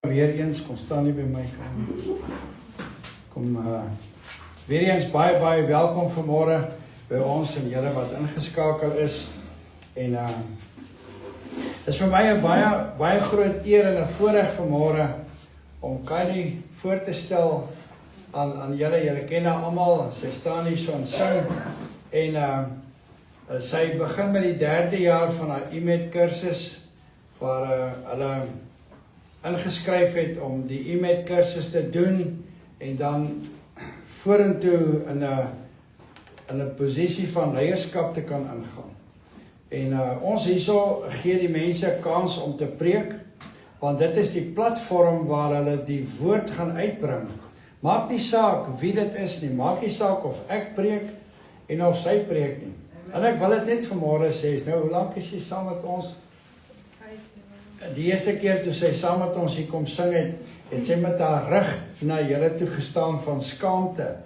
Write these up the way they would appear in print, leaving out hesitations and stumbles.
Weer eens, kom staan hier by my. Kom weer eens baie welkom vanmôre by ons en julle wat ingeskakel is. En is vir my 'n baie groot eer en 'n voorreg vanmôre om Kylie voor te stel aan julle. Julle ken haar almal. Sy staan hier so en sing. En sy begin met die 3de jaar van haar IMED kursus waar hulle ingeskryf het om die IMED kursus te doen en dan vorentoe in 'n posisie van leierskap te kan ingaan. En ons hierso gee die mense kans om te preek, want dit is die platform waar hulle die woord gaan uitbring. Maak nie saak wie dit is nie, maak nie saak of ek preek en of sy preek nie. En ek wil dit net vanmôre sê, nou hoe lank is jy saam met ons? Die eerste keer toe sy saam met ons hier kom sing het sy met haar rug na julle toe gestaan van skaamte.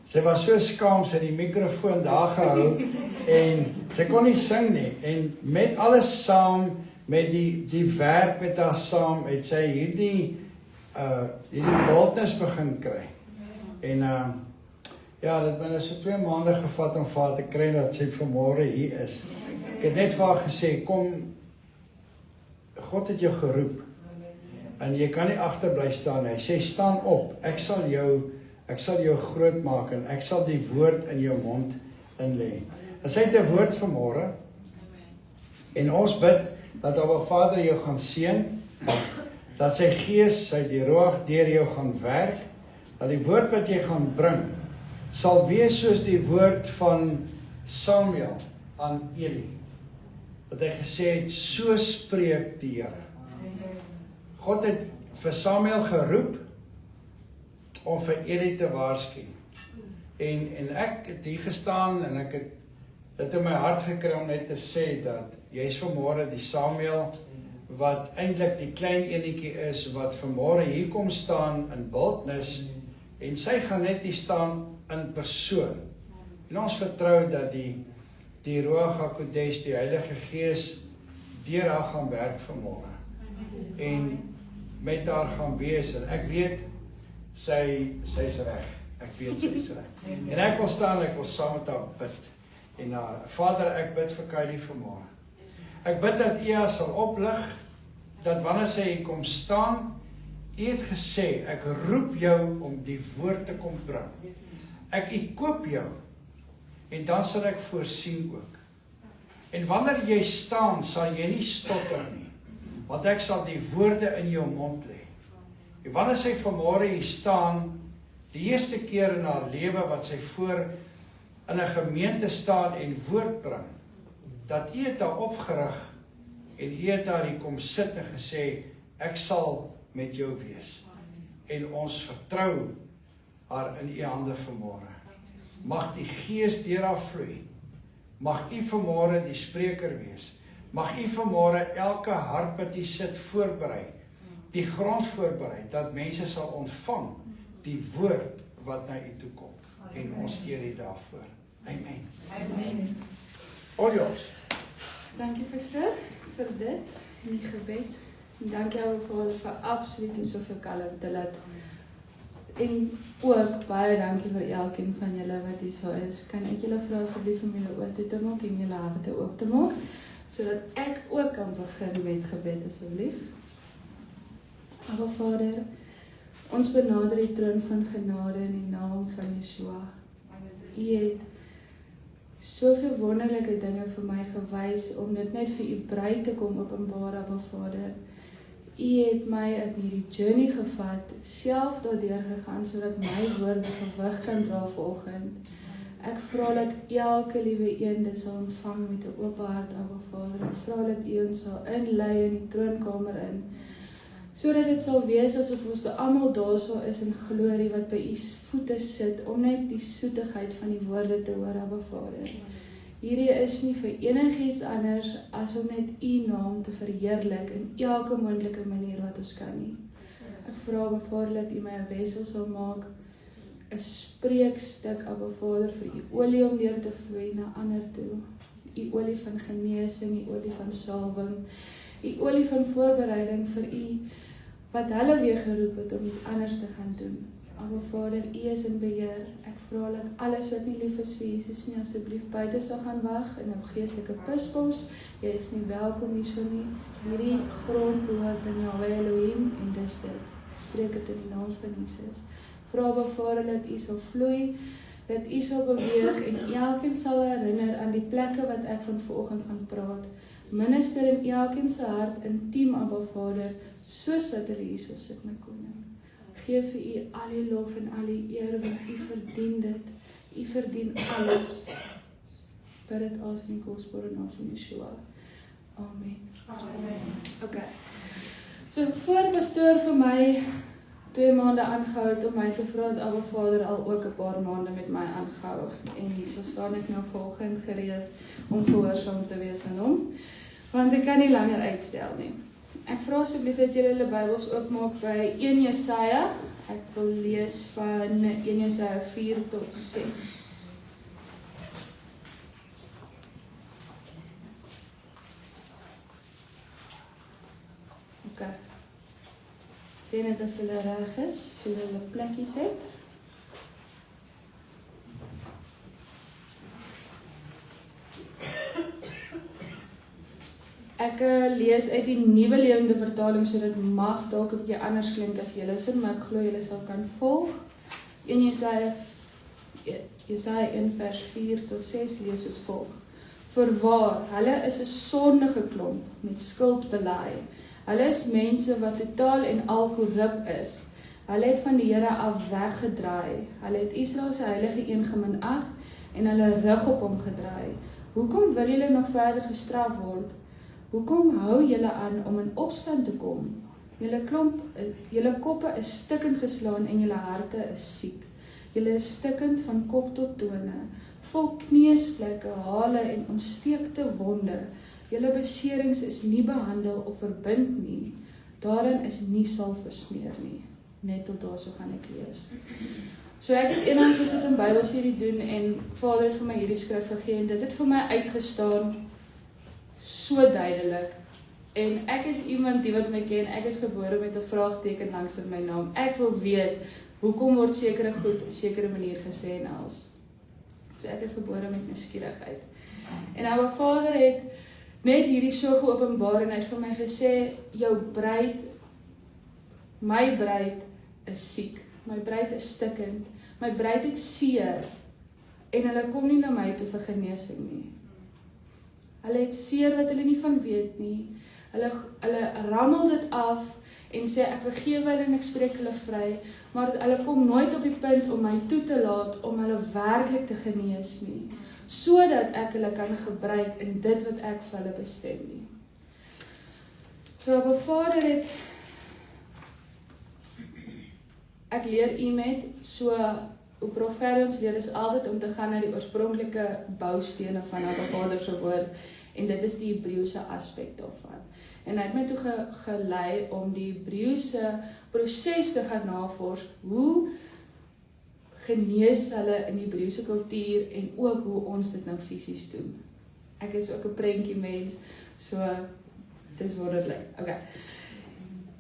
Sy was so skaam, sy die mikrofoon daar gehou en sy kon nie sing nie. En met alles saam, met die werk met haar saam, het sy hierdie boldness begin kry. En ja, dit het my so 2 maande gevat om vir haar te kry dat sy vanmôre hier is. Ek het net vir haar gesê, kom, God het jou geroep en jy kan nie agterbly staan nie. Hy sê staan op. Ek sal jou groot maak en ek sal die woord in jou mond inlê. En sy het 'n woord vanmôre. En ons bid dat Abba Vader jou gaan seën, dat sy gees, sy die roog deur jou gaan werk, dat die woord wat jy gaan bring sal wees soos die woord van Samuel aan Eli. Dat hy gesê het, so spreek die Here. God het vir Samuel geroep om vir Eli te waarsku. En ek het hier gestaan en ek het dit in my hart gekry om net te sê dat jy is vanmôre die Samuel wat eintlik die klein enetjie is wat vanmôre hier kom staan in boldness en sy gaan net hier staan in persoon. En ons vertrou dat die Ruach HaKodesh, die Heilige Gees, deur haar gaan werk vanmôre. En met haar gaan wees. En ek weet, sy's reg. Ek weet sy's reg. En ek wil staan, ek wil saam met haar bid. En Vader, ek bid vir Kylie vanmôre. Ek bid dat U haar sal oplig, dat wanneer sy hier kom staan, U het gesê, ek roep jou om die woord te kom bring. Ek koop jou. En dan sal ek voorsien ook. En wanneer jy staan, sal jy nie stotter nie. Want ek sal die woorde in jou mond lê. En wanneer sy vanmôre hier staan, die eerste keer in haar lewe wat sy voor in 'n gemeente staan en woord bring, dat U het haar opgerig en U het haar hier kom sit en gesê, ek sal met jou wees. En ons vertrou haar in U hande vanmôre. Mag die Gees deur haar vloei. Mag U vanmôre die spreker wees. Mag U vanmôre elke hart wat hier sit voorberei. Die grond voorberei dat mense sal ontvang die woord wat na U toe kom. En ons eer U daarvoor. Amen. Amen. Orjos. Dankie Pastor vir dit en die gebed. En dankie Ouer Vader vir absoluut en soveel kalmte laat. En ook baie dankie vir elkeen van julle wat hier so is. Kan ek julle vra asseblief om julle oë toe te maak en julle harte oop te maak, sodat ek ook kan begin met gebed asseblief. Aba Vader, ons benader die troon van genade in die naam van Yeshua. U het soveel wonderlike dinge vir my gewys om dit net vir U bruid te kom openbaar, Aba Vader. U het my in hierdie journey gevat, self daardeur gegaan, sodat my woorde gewig kan dra vanoggend. Ek vra dat elke liewe een dit sal ontvang met 'n oop hart, Abba Vader. Ek vra dat U ons sal inlei in die troonkamer in, sodat dit sal wees asof ons almal daarso is in glorie wat by U voete sit, om net die soetigheid van die woorde te hoor, Abba Vader. Hierdie is nie vir enigiets anders as om net U naam te verheerlik in elke moontlike manier wat ons kan nie. Ek vra Abba Vader dat U my 'n wessel sal maak, 'n spreekstuk, Abba Vader, vir U olie om deur te vloei na ander toe. U olie van genesing, U olie van salwing, U olie van voorbereiding vir U wat hulle weer geroep het om iets anders te gaan doen. Aba Vader, U is in beheer. Ek vra dat alles wat nie lief is vir Jesus nie, asseblief buite sal gaan wag in 'n geestelike pispos. Jy is nie welkom hierso nie. Hierdie grond behoort aan Jahweh Elohim en dis dit. Ek spreek dit in die naam van Jesus. Vra Aba Vader dat U sal vloei, dat U sal beweeg en elkeen sal herinner aan die plekke wat ek van vanoggend gaan praat. Minister in elkeen se hart intiem, Aba Vader, soos dat hulle hierso sit, my koning. Geef vir U al die lof en al die eer, want U verdien dit. U verdien alles. Bid dit alles in die kosbare naam van Yeshua. Amen. Amen. Okay. So voor pastoor vir my 2 maande aangehou het om my te vra, het Aba Vader al ook 'n paar maande met my aangehou. En hierso staan ek nou volgend gereed om gehoorsaam te wees aan hom, want ek kan nie langer uitstel nie. Ek vra asseblief dat julle julle Bybels oopmaak by 1 Jesaja. Ek wil lees van 1 Jesaja 4 tot 6. Okay. Sê net as hulle reg is, so hulle plekkies het. Ek lees uit die Nuwe Lewende Vertaling, so dit mag dalk 'n bietjie anders klink as julle sin, maar ek glo julle sal kan volg. 1 Jesaja 1 vers 4 tot 6 lees soos volg. Voorwaar, hulle is 'n sondige klomp met skuld belaai. Hulle is mense wat totaal en al korrup is. Hulle het van die Here af weggedraai. Hulle het Israel se heilige een geminag en hulle rug op hom gedraai. Hoekom wil julle nog verder gestraf word? Hoekom hou julle aan om in opstand te kom? Julle koppe is stikkend geslaan en julle harte is siek. Julle is stikkend van kop tot tone, vol kneusvlekke, hale en ontsteekte wonde. Julle beserings is nie behandel of verbind nie. Daarin is nie salf besmeer nie. Net tot daarso gaan ek lees. So ek het eendag gesit in Bybelstudie doen en Vader het vir my hierdie skrif gegee en dit het vir my uitgestaan so duidelik. En ek is iemand die wat my ken, ek is gebore met 'n vraagteken langs in my naam. Ek wil weet, hoekom word sekere goed op 'n sekere manier gesê en als. So ek is gebore met nuuskierigheid. En Aba Vader het net hierdie so geopenbaar en hy het vir my gesê, jou bruid, my bruid is siek, my bruid is stikkend, my bruid het seer, en hulle kom nie na my toe vir genesing nie. Hulle het seer wat hulle nie van weet nie, hulle rammel dit af, en sê ek vergewe hulle en ek spreek hulle vry, maar hulle kom nooit op die punt om my toe te laat om hulle werklik te genees nie, sodat ek hulle kan gebruik in dit wat ek vir hulle bestem nie. So Aba Vader het, ek leer U met, so hoe profeer ons leer is altyd om te gaan na die oorspronklike boustene van Aba Vader se woord, en dit is die Hebreëse aspek daarvan. En hy het my toe gelei om die Hebreëse proses te gaan navors, hoe genees hulle in die Hebreëse kultuur en ook hoe ons dit nou fisies doen. Ek is ook 'n prentjie mens, so dis wonderlik. Okay.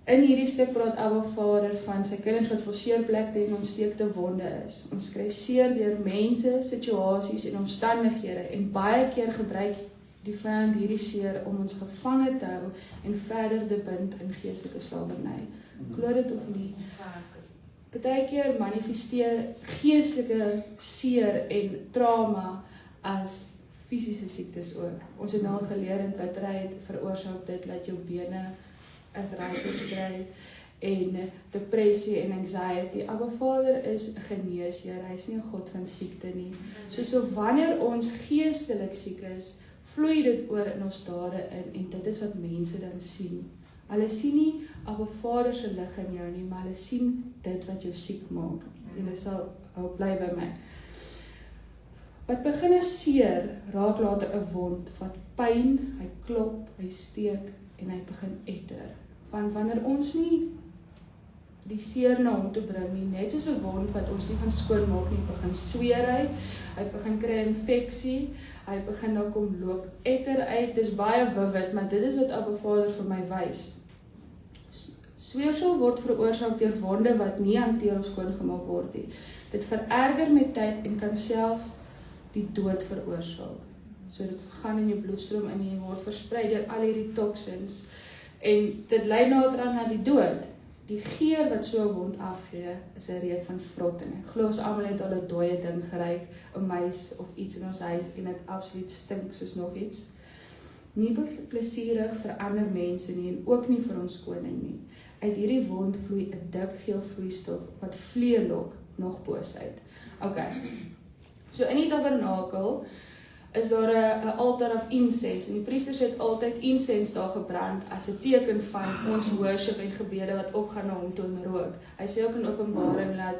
In hierdie stuk praat Aba Vader van sy kinders wat vol seerplekte en ontsteekte wonde is. Ons kry seer deur mense, situasies en omstandighede en baie keer gebruik die vyand hierdie seer om ons gevange te hou en verder te bind in geestelike slawerny. Glo dit of nie? Partykeer manifesteer geestelike seer en trauma as fisiese siektes ook. Ons het nou geleer in bitterheid veroorsaak dit dat jou bene arthritis kry en depressie en anxiety. Aba Vader is 'n geneesheer, hy is nie 'n God van siekte nie. So wanneer ons geestelik siek is, vloei dit oor in ons dade in en dit is wat mense dan sien. Hulle sien nie Aba Vader se lig in jou nie, maar hulle sien dit wat jou siek maak. Julle sal bly by my. Wat begin as seer, raak later 'n wond, wat pyn, hy klop, hy steek en hy begin etter. Want wanneer ons nie die seer na hom toe bring nie, net soos 'n wond wat ons nie gaan skoonmaak nie, begin sweer hy begin kry infeksie, hy begin nou kom loop etter uit, dis baie vivid, maar dit is wat Aba Vader vir my wys. Weefsel word veroorsaak deur wonde wat nie hanteer of skoongemaak word nie. Dit vererger met tyd en kan self die dood veroorsaak. So dit gaan in jou bloedstroom en jy word versprei deur al hierdie toksins en dit lei naderhand na die dood. Die geur wat so 'n wond afgee is 'n reuk van vrotting. Ek glo ons almal het al 'n dooie ding geruik, 'n muis of iets in ons huis en dit absoluut stink soos nog iets. Nie plesierig vir ander mense nie en ook nie vir ons koning nie. Uit hierdie wond vloei 'n dik geel vloeistof wat vlee lok nog boos uit. Okay. So in die tabernakel is daar 'n altaar of incense en die priesters het altyd incense daar gebrand as 'n teken van ons worship en gebede wat opgaan na hom toe in rook. Hy sê ook in Openbaring dat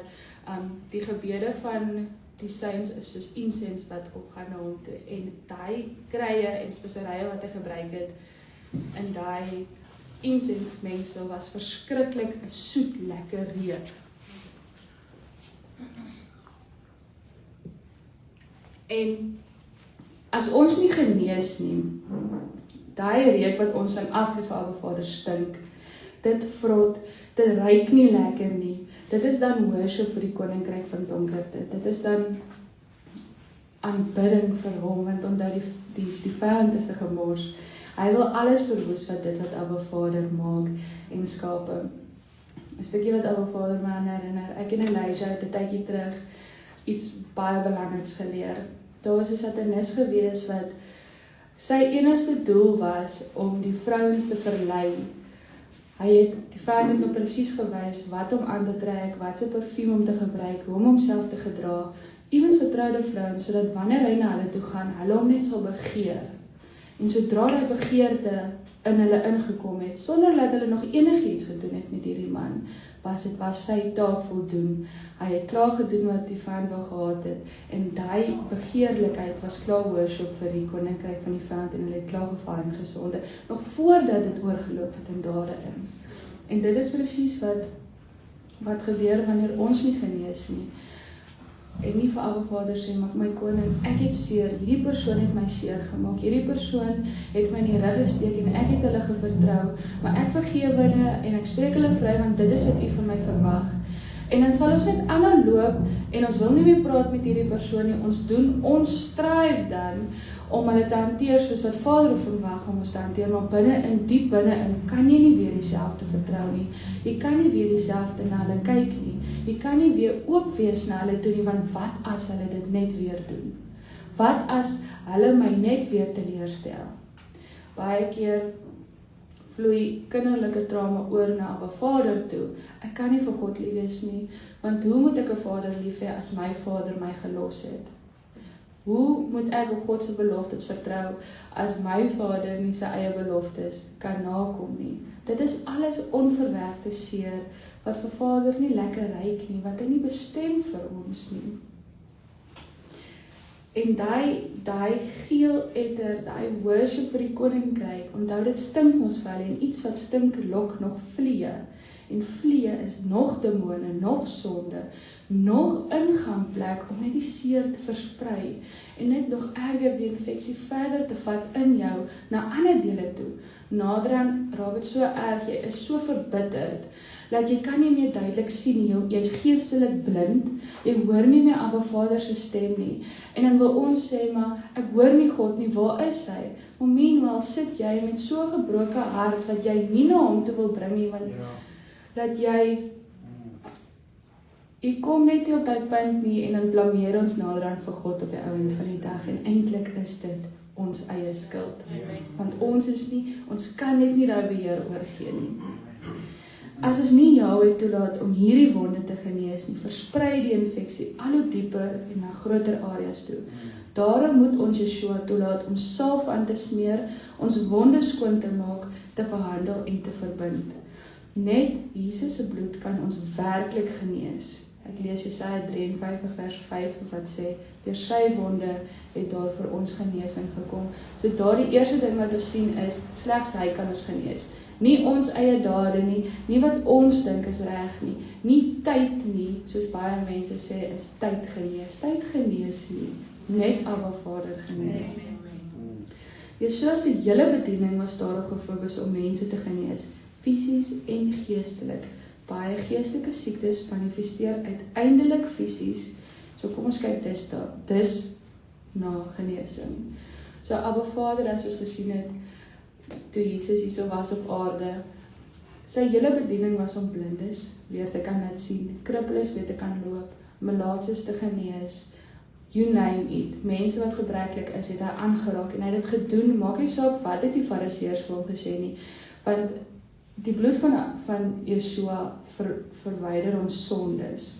die gebede van die saints is soos incense wat opgaan na hom toe en daai krye en speserye wat hy gebruik het in daai incense mengsel was verskriklik 'n soet lekker reuk. En as ons nie genees nie, daai reuk wat ons aan afgee vir Abba Vader stink, dit vrot, dit ruik nie lekker nie. Dit is dan worship vir die koninkryk van donkerte. Dit is dan aanbidding vir hom, want onthou die vyand is 'n gemors. Hy wil alles verwoes wat dit wat Abba Vader maak en skape. 'n Stukkie wat Abba Vader my aan herinner. Ek en Elijah het 'n tydjie terug iets baie belangriks geleer. Daar was 'n satanis gewees wat sy enigste doel was om die vrouens te verlei. Die vyand het nou presies gewys wat om aan te trek, wat se parfuum om te gebruik, hoe om homself te gedra, ewens getroude vrouens, sodat wanneer hy na hulle toe gaan, hulle hom net sal begeer. En sodra die begeerte in hulle ingekom het, sonder dat hulle nog enigiets gedoen het met hierdie man, was sy taak voldoen. Hy het klaar gedoen wat die vyand wou gehad het, en daai begeerlikheid was klaar worship vir die koninkryk van die vyand, en hulle het klaar geval in gesonde, nog voordat dit oorgeloop het in dade in. En dit is presies wat gebeur wanneer ons nie genees nie. En nie vir Abba Vader sê, maar my koning, ek het seer, hierdie persoon het my seer gemaak, hierdie persoon het my in die rug gesteek en ek het hulle gevertrou, maar ek vergewe hulle en ek spreek hulle vry, want dit is wat u van my verwag. En dan sal ons net aanloop en ons wil nie meer praat met hierdie persoon nie, ons strive dan om hulle te hanteer soos wat Vader verwag om ons te hanteer, maar diep binne-in kan jy nie weer dieselfde vertrou nie, jy kan nie weer dieselfde na hulle kyk nie, jy kan nie weer oop wees na hulle toe nie, want wat as hulle dit net weer doen? Wat as hulle my net weer teleurstel? Baie keer vloei kinderlike trauma oor na Abba Vader toe. Ek kan nie vir God lief wees nie, want hoe moet ek 'n Vader lief hê as my Vader my gelos het? Hoe moet ek op God se beloftes vertrou as my Vader nie sy eie beloftes kan nakom nie? Dit is alles onverwerkte seer wat vir Vader nie lekker ryk nie, wat hy nie bestem vir ons nie. En daai geel etter, daai worship vir die koninkryk, onthou dit stink ons wel en iets wat stink lok nog vlee. En vlee is nog demone, nog sonde, nog ingangplek om net die seer te versprei en net nog erger die infeksie verder te vat in jou na ander dele toe. Naderhand raak dit so erg, jy is so verbitterd dat jy kan nie meer duidelik sien nie, jy is geestelik blind, jy hoor nie meer Abba Vader se stem nie. En dan wil ons sê, maar ek hoor nie God nie, waar is hy? Maar meanwhile sit jy met so 'n gebroke hart wat jy nie na hom toe wil bring nie, want dat jy kom net nie op die punt nie en dan blameer ons naderhand vir God op die einde van die dag en eintlik is dit ons eie skuld. Want ons kan net nie daai beheer oorgee nie. As ons nie Jahwe toelaat om hierdie wonde te genees nie, versprei die infeksie al hoe dieper en na groter areas toe. Daarom moet ons Yeshua toelaat om salf aan te smeer, ons wonde skoon te maak, te behandel en te verbind. Net Jesus se bloed kan ons werklik genees. Ek lees Jesaja 53 vers 5 wat sê, deur sy wonde het daar vir ons genesing gekom. So daardie eerste ding wat ons sien is, slegs hy kan ons genees. Nie ons eie dade nie wat ons dink is reg nie tyd nie, soos baie mense sê, is tyd genees nie, net Abba Vader genees. Yeshua se hele bediening was daarop gefokus om mense te genees. fisies en geestelik. Baie geestelike siektes manifesteer uiteindelik fisies. So kom ons kyk dis na genesing. So Abba Vader, as ons gesien het, toe Jesus hierso was op aarde, sy hele bediening was om blindes weer te kan laat sien, krippeles weer te kan loop, malaatses te genees, you name it. Mense wat gebreklik is, het hy aangeraak en hy het dit gedoen, maak nie saak wat het die fariseërs vir hom gesê nie, want die bloed van Yeshua verwyder ons sondes.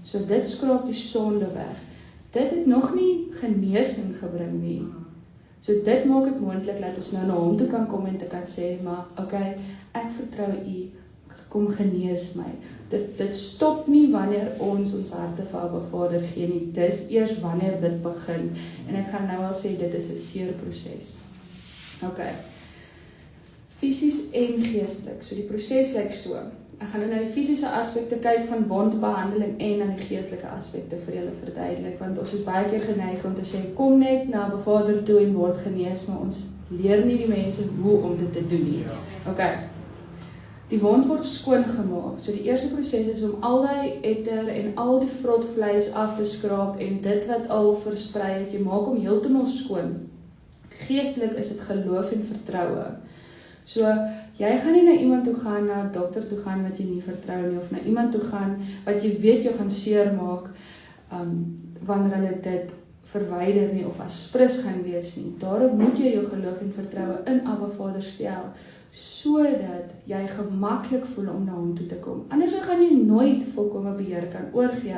So dit skraap die sonde weg. Dit het nog nie genesing gebring nie. So dit maak dit moontlik dat ons nou na hom toe kan kom en te kan sê, maar okay, ek vertrou u, kom genees my. Dit stop nie wanneer ons harte vir Abba Vader gee nie, dis eers wanneer dit begin. En ek gaan nou al sê, dit is 'n seer proses. Okay. Fisies en geestelik, so die proses lyk so. Ek gaan nou na die fisiese aspekte kyk van wondbehandeling en aan die geestelike aspekte vir julle verduidelik, want ons is baie keer geneig om te sê, kom net na Abba Vader toe en word genees, maar ons leer nie die mense hoe om dit te doen nie. Okay. Die wond word skoon gemaak. So die eerste proses is om al die etter en al die vrotvleis af te skraap en dit wat al versprei het, jy maak hom heeltemal skoon. Geestelik is dit geloof en vertroue. So, jy gaan nie na iemand toe gaan, na 'n dokter toe gaan wat jy nie vertrou nie, of na iemand toe gaan wat jy weet jy gaan seer maak, wanneer hulle dit verwyder nie, of as sprus gaan wees nie. Daarom moet jy jou geloof en vertroue in Abba Vader stel, sodat jy gemaklik voel om na hom toe te kom. Anders gaan jy nooit volkome beheer kan oorgee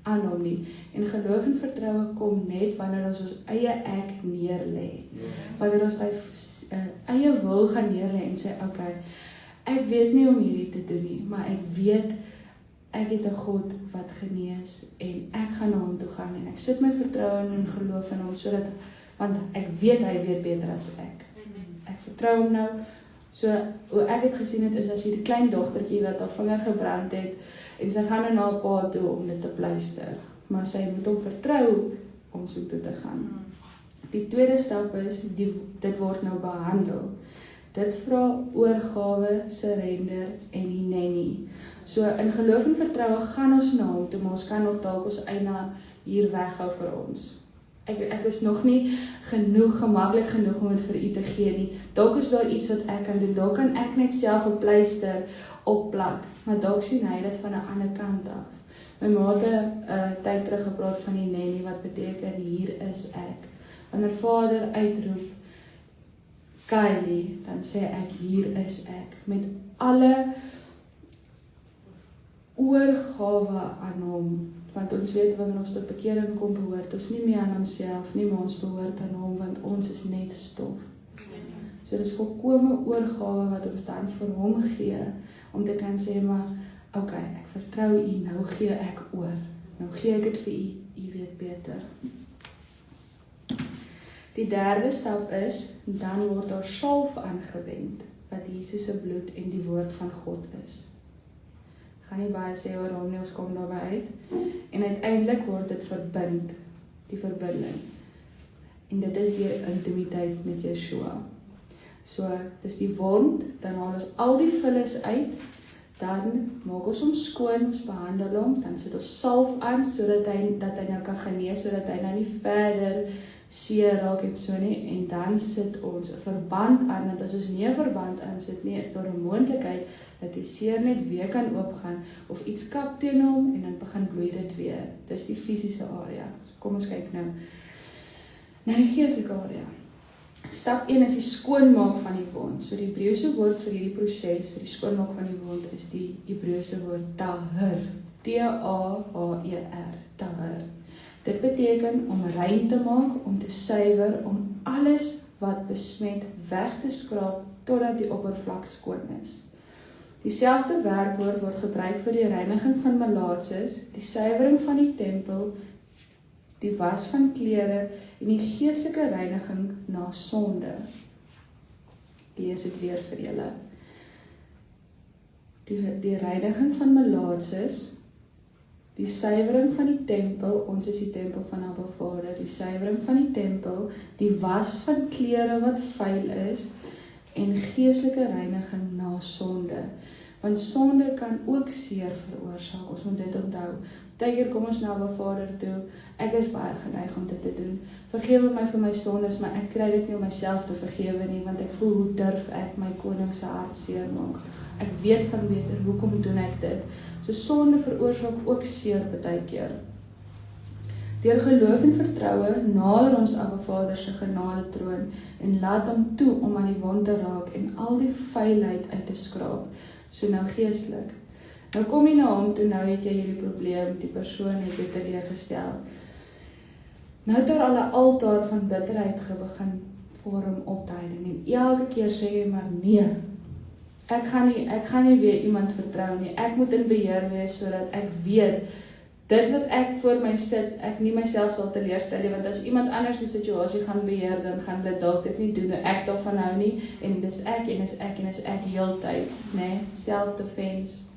aan hom nie. En geloof en vertroue kom net wanneer ons eie ek neerlê. Wanneer ons eie wil gaan neerlê en sê, okay, ek weet nie om hierdie te doen nie, maar ek weet, ek het 'n God wat genees, en ek gaan na hom toe gaan, en ek sit my vertroue en geloof in hom, want ek weet, hy weet beter as ek. Ek vertrou hom nou. So, hoe ek het gesien het, is as jy die klein dogtertjie wat haar vinger gebrand het, en sy gaan na haar pa toe om dit te pleister, maar sy moet hom vertrou om so toe te gaan. Die tweede stap is, dit word nou behandel. Dit vra oorgawe, surrender en hineni. So in geloof en vertroue gaan ons na hom toe, maar ons kan nog dalk ons eina hier weghou vir ons. Ek is nog nie gemaklik genoeg om dit vir u te gee nie. Dalk is daar iets wat ek kan doen, dalk kan ek net self 'n pleister opplak, maar dalk sien hy dit van 'n ander kant af. My ma het tyd terug gepraat van die Nenny, wat beteken hier is ek. Wanneer Vader uitroep, Kylie, dan sê ek hier is ek, met alle oorgawe aan hom, want ons weet wanneer ons tot bekering kom, behoort ons nie meer aan onsself nie, maar ons behoort aan hom, want ons is net stof. So dit is volkome oorgawe wat ons dan vir hom gee, om te kan sê, maar okay, ek vertrou u, nou gee ek oor, nou gee ek dit vir u weet beter. Die derde stap is, dan word daar salf aangewend, wat Jesus se bloed en die woord van God is. Ek gaan nie baie sê oor hom nie, ons kom daarby uit. En uiteindelik word dit verbind, die verbinding. En dit is deur intimiteit met Yeshua. So, dit is die wond, dan haal ons al die vullis uit, dan maak ons hom skoon, ons behandel hom, dan sit ons salf aan, sodat hy nou kan genees, sodat hy nou nie verder seer raak en so nie, en dan sit ons 'n verband aan, want as ons nie 'n verband aan sit nie, is daar 'n moontlikheid dat die seer net weer kan oopgaan, of iets kap teen hom, en dan begin bloei dit weer. Dis die fisiese area. So kom ons kyk nou na die geestelike area. Stap 1 is die skoonmaak van die wond. So die Hebreëse woord vir hierdie proses, vir die skoonmaak van die wond, is die Hebreëse woord tahir. T-A-H-E-R, tahir. Dit beteken om rein te maak, om te suiwer, om alles wat besmet weg te skraap, totdat die oppervlak skoon is. Dieselfde werkwoord word gebruik vir die reiniging van malaatses, die suiwering van die tempel, die was van klere en die geestelike reiniging na sonde. Lees ek weer vir julle. Die reiniging van malaatses, die suiwering van die tempel, ons is die tempel van Abba Vader, die suiwering van die tempel, die was van klere wat vuil is, en geestelike reiniging na sonde. Want sonde kan ook seer veroorsaak, ons moet dit onthou. Partykeer kom ons na Abba Vader toe, ek is baie geneig om dit te doen. Vergewe my vir my sondes, maar ek kry dit nie om myself te vergewe nie, want ek voel hoe durf ek my koning se hart seermaak. Ek weet van beter, hoekom doen ek dit? So sonde veroorsaak ook seer partykeer. Deur geloof en vertroue nader ons Abba Vader se genade troon en laat hom toe om aan die wond te raak en al die vuilheid uit te skraap. So nou geestelik. Nou kom jy na hom toe, nou het jy hierdie probleem, die persoon het jou teleurgestel. Nou het daar al 'n altaar van bitterheid begin vorm op daai ding en elke keer sê jy maar nee. Ek gaan nie weer iemand vertrou nie. Ek moet in beheer wees sodat ek weet dit wat ek voor my sit, ek nie myself sal teleurstel nie, want as iemand anders die situasie gaan beheer, dan gaan hulle dalk dit nie doen, ek daarvan hou nie, en dis ek, en is ek heeltyd, né? Self-defense.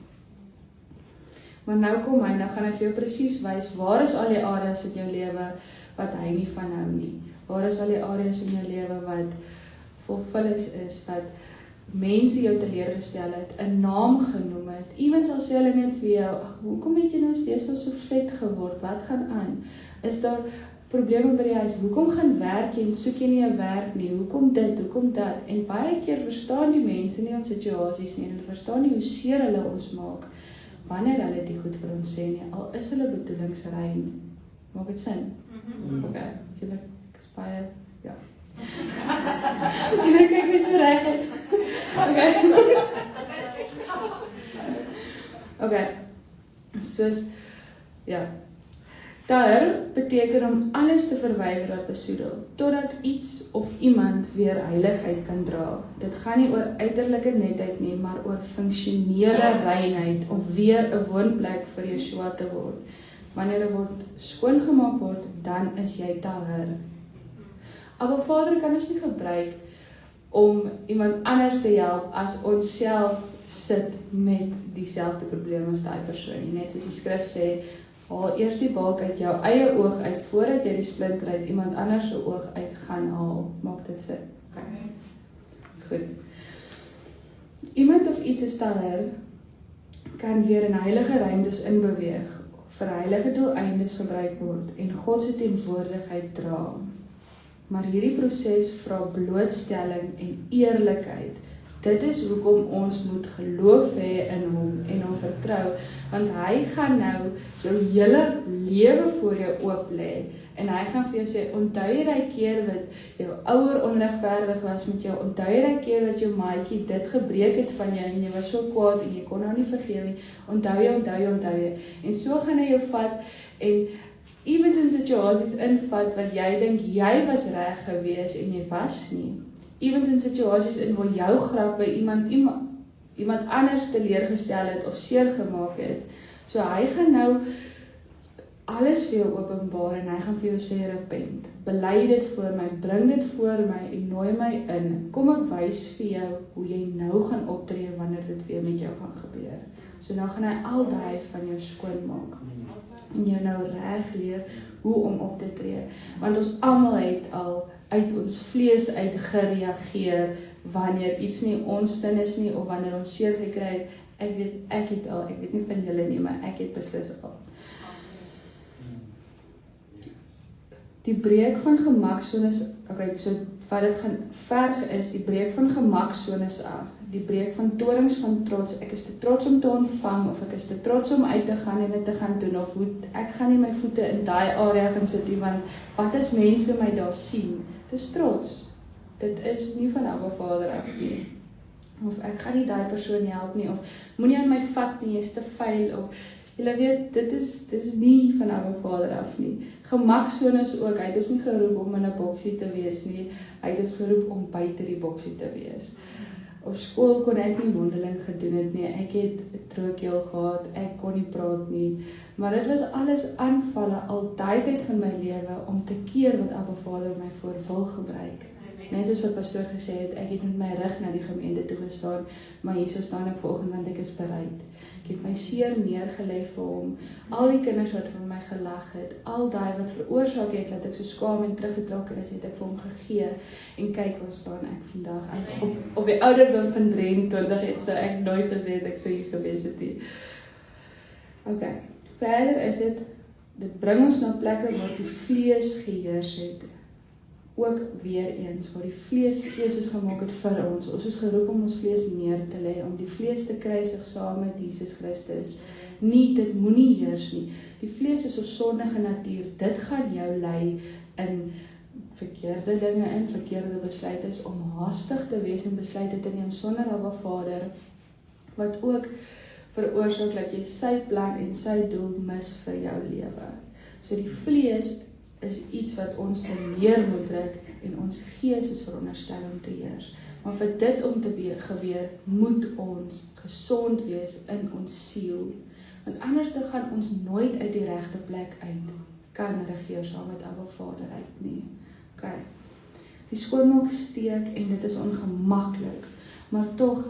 Maar nou kom hy, nou gaan hy vir jou presies wys, waar is al die areas in jou lewe wat hy nie van hou nie? Waar is al die areas in jou lewe wat volvullig is, wat mense jou teleurgestel het, 'n naam genoem het, iewens al sê hulle net vir jou, hoekom het jy nou steeds so vet geword, wat gaan aan? Is daar probleme by die huis, hoekom gaan werk jy en soek jy nie 'n werk nie, hoekom dit, hoekom dat, en baie keer verstaan die mense nie ons situasies nie, en hulle verstaan nie hoe seer hulle ons maak, wanneer hulle dit goed vir ons sê nie, al is hulle bedoelingsrein, maak dit sin? Okay, ek is baie, ja. Julle kyk my so reg uit. Okay, soos, ja. Tahir beteken om alles te verwyder wat besoedel, totdat iets of iemand weer heiligheid kan dra. Dit gaan nie oor uiterlike netheid nie, maar oor funksionele reinheid, om weer 'n woonplek vir Yeshua te word. Wanneer 'n wond skoongemaak word, dan is jy Tahir. Abba Vader kan ons nie gebruik om iemand anders te help as ons self sit met dieselfde probleem as daai persoon nie. Net soos die skrif sê, haal eers die balk uit jou eie oog uit, voordat jy die splinter uit iemand anders se oog uit gaan haal. Maak dit sin? Okay. Goed. Iemand of iets is Tahir, kan weer in heilige ruimtes inbeweeg, vir heilige doeleindes gebruik word en God se teenwoordigheid dra. Maar hierdie proses vra blootstelling en eerlikheid. Dit is hoekom ons moet geloof hê in hom en hom vertrou, want hy gaan nou jou hele lewe voor jou oop lê en hy gaan vir jou sê, onthou jy daai keer wat jou ouer onregverdig was met jou, onthou jy daai keer wat jou maatjie dit gebreek het van jou en jy was so kwaad en jy kon nou nie vergewe nie, onthou jy, en so gaan hy jou vat en iewens in situasies invat wat jy dink jy was reg gewees en jy was nie. Iewens in situasies in waar jou grappe iemand anders teleurgestel het of seer gemaak het. So hy gaan nou alles vir jou openbaar en hy gaan vir jou sê repent. Bely dit voor my, bring dit voor my en nooi my in. Kom ek wys vir jou hoe jy nou gaan optree wanneer dit weer met jou gaan gebeur. So nou gaan hy al daai van jou skoon maak. En jou nou reg leer hoe om op te tree. Want ons almal het al uit ons vlees uit gereageer wanneer iets nie ons sin is nie of wanneer ons seer gekry het. Ek weet nie van julle nie, maar ek het beslis al. Die breek van gemaksones, okay, so wat dit gaan verg is, die breek van gemaksones af. Die breek van torings van trots, ek is te trots om te ontvang, of ek is te trots om uit te gaan en dit te gaan doen, of ek gaan nie my voete in daai area gaan sit nie, want wat as mense my daar sien? Dis trots. Dit is nie van Abba Vader af nie. Of ek gaan nie daai persoon help nie, of moenie aan my vat nie, jy's te vuil, of julle weet, dit is nie van Abba Vader af nie. Gemaksones ook, hy het ons nie geroep om in 'n boksie te wees nie, hy het ons geroep om buite die boksie te wees. Op skool kon ek nie mondeling gedoen het nie, ek het 'n trookeel gehad, ek kon nie praat nie, maar dit was alles aanvalle al daai tyd van my lewe om te keer wat Abba Vader my voor wil gebruik. Net soos wat pastoor gesê het, ek het met my rug na die gemeente toe gestaan, maar hierso staan ek vanoggend want ek is bereid. Ek het my seer neergelê vir hom, al die kinders wat vir my gelag het, al daai wat veroorsaak het dat ek so skaam en teruggetrek is, het ek vir hom gegee, en kyk waar staan ek vandag. Op die ouderdom van 23 het so ek nooit gesê het ek sou hier gewees het nie. Ok, verder is dit bring ons na plekke waar die vlees geheers het, ook weer eens, waar die vlees keuses gemaak het vir ons. Ons is geroep om ons vlees neer te lê, om die vlees te kruisig saam met Jesus Christus. Dit moenie heers nie. Die vlees is ons sondige natuur. Dit gaan jou lei in verkeerde dinge, in verkeerde besluite, om haastig te wees en besluite te neem sonder Abba Vader, wat ook veroorsaak dat jy sy plan en sy doel mis vir jou lewe. So die vlees is iets wat ons te neer moet druk en ons gees is veronderstel om te heers. Maar vir dit om te gebeur, moet ons gesond wees in ons siel. Want anders gaan ons nooit uit die regte plek uit kan regeer saam met Abba Vader uit nie. Okay. Die skoonmaak steek en dit is ongemaklik, maar tog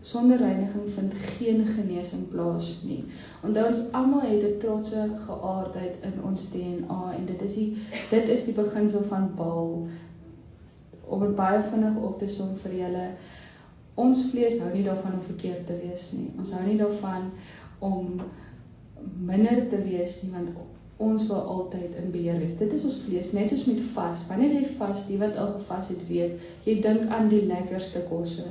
sonder reiniging vind geen genesing plaas nie. Onthou ons almal het 'n trotse geaardheid in ons DNA en dit is die beginsel van Baal. Om het baie vinnig op te som vir julle, ons vlees hou nie daarvan om verkeerd te wees nie. Ons hou nie daarvan om minder te wees nie, want ons wil altyd in beheer wees. Dit is ons vlees, net soos met vas. Wanneer jy vas, die wat al gevas het weet, jy dink aan die lekkerste kosse.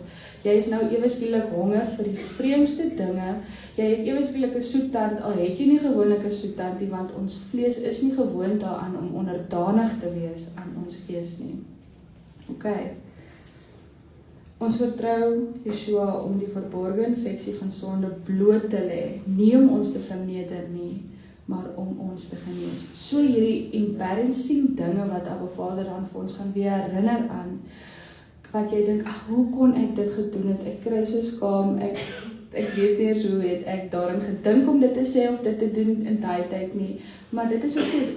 Jy is nou ewe skielik honger vir die vreemdste dinge. Jy het ewe skielik 'n soettand, al het jy nie gewoonlik 'n soettand nie, want ons vlees is nie gewoond daaraan om onderdanig te wees aan ons gees nie. Okay. Ons vertrou Yeshua om die verborgde infeksie van sonde bloot te lê, nie om ons te verneder nie, maar om ons te genees. So hierdie embarrassing dinge wat Abba Vader dan vir ons gaan weer herinner aan, wat jy dink, hoe kon ek dit gedoen het? Ek kry so skaam, ek weet nie eens hoe het ek daarin gedink om dit te sê of dit te doen in daai tyd nie, maar dit is nog steeds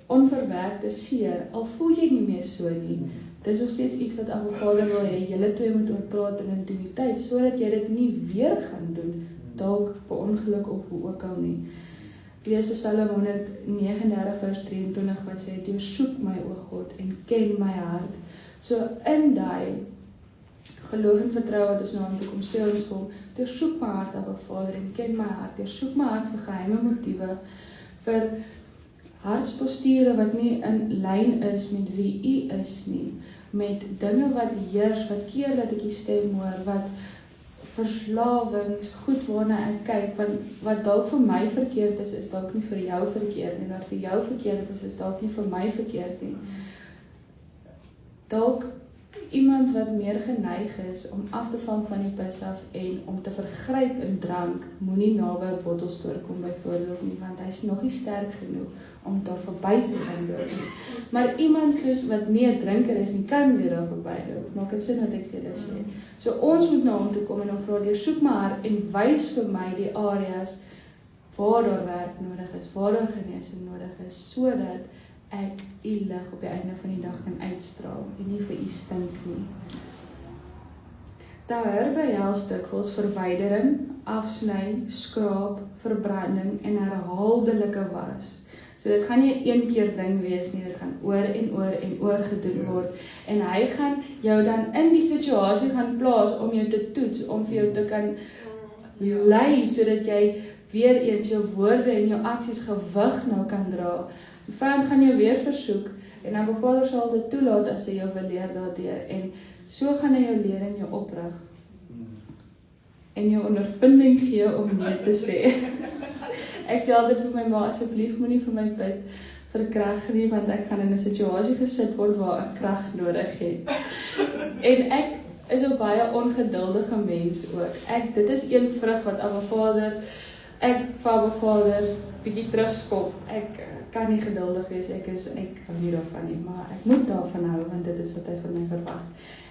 onverwerkte seer, al voel jy nie meer so nie. Dit is nog steeds iets wat Abba Vader wil hê, julle twee moet oor praat in intimiteit, sodat jy dit nie weer gaan doen, dalk per ongeluk of hoe ook al nie. Lees Psalm 139 vers 23 wat sê, deursoek my o God en ken my hart. So in daai geloof en vertrou wat ons nou aan toe kom sê ons vir hom, deursoek my hart Abba Vader en ken my hart, deursoek my hart vir geheime motiewe, vir hartsposture wat nie in lyn is met wie U is nie, met dinge wat heers, wat keer dat ek die stem hoor, wat verslawings, goed waarna ek kyk, wat dalk vir my verkeerd is dalk nie vir jou verkeerd nie, wat vir jou verkeerd is dalk nie vir my verkeerd nie. Dalk iemand wat meer geneig is om af te val van die pis af en om te vergryp in drank, moenie naby 'n bottelstoer kom byvoorbeeld nie, want hy is nog nie sterk genoeg om daar verby te gaan loop nie. Maar iemand soos wat nie 'n drinker is nie, kan weer daar verby loop. Maak dit sin wat ek vir julle sê. So ons moet na hom toe kom en hom vra, deursoek my hart en wys vir my die areas waar daar werk nodig is, waar daar genesing nodig is, sodat ek U lig op die einde van die dag kan uitstraal en nie vir U stink nie. Daar behels dikwels verwydering, afsny, skraap, verbranding en herhaaldelike was. So dit gaan nie 'n een keer ding wees nie, dit gaan oor en oor en oor gedoen word. En hy gaan jou dan in die situasie gaan plaas om jou te toets, om vir jou te kan lei, sodat jy weer eens jou woorde en jou aksies gewig nou kan dra. Die vyand gaan jou weer versoek, en dan Vader sal dit toelaat as hy jou wil leer daardeur, en so gaan hy jou leer en jou oprig, en jou ondervinding gee om nee te sê. Ek sê altyd vir my ma, asseblief moenie vir my bid vir krag nie, want ek gaan in 'n situasie gesit word waar ek krag nodig het. En ek is 'n baie ongeduldige mens ook. Dit is een vrug wat Abba Vader, bietjie terugskop. Ek kan nie geduldig wees, ek hou nie daarvan nie, maar ek moet daarvan hou, want dit is wat hy van my verwag.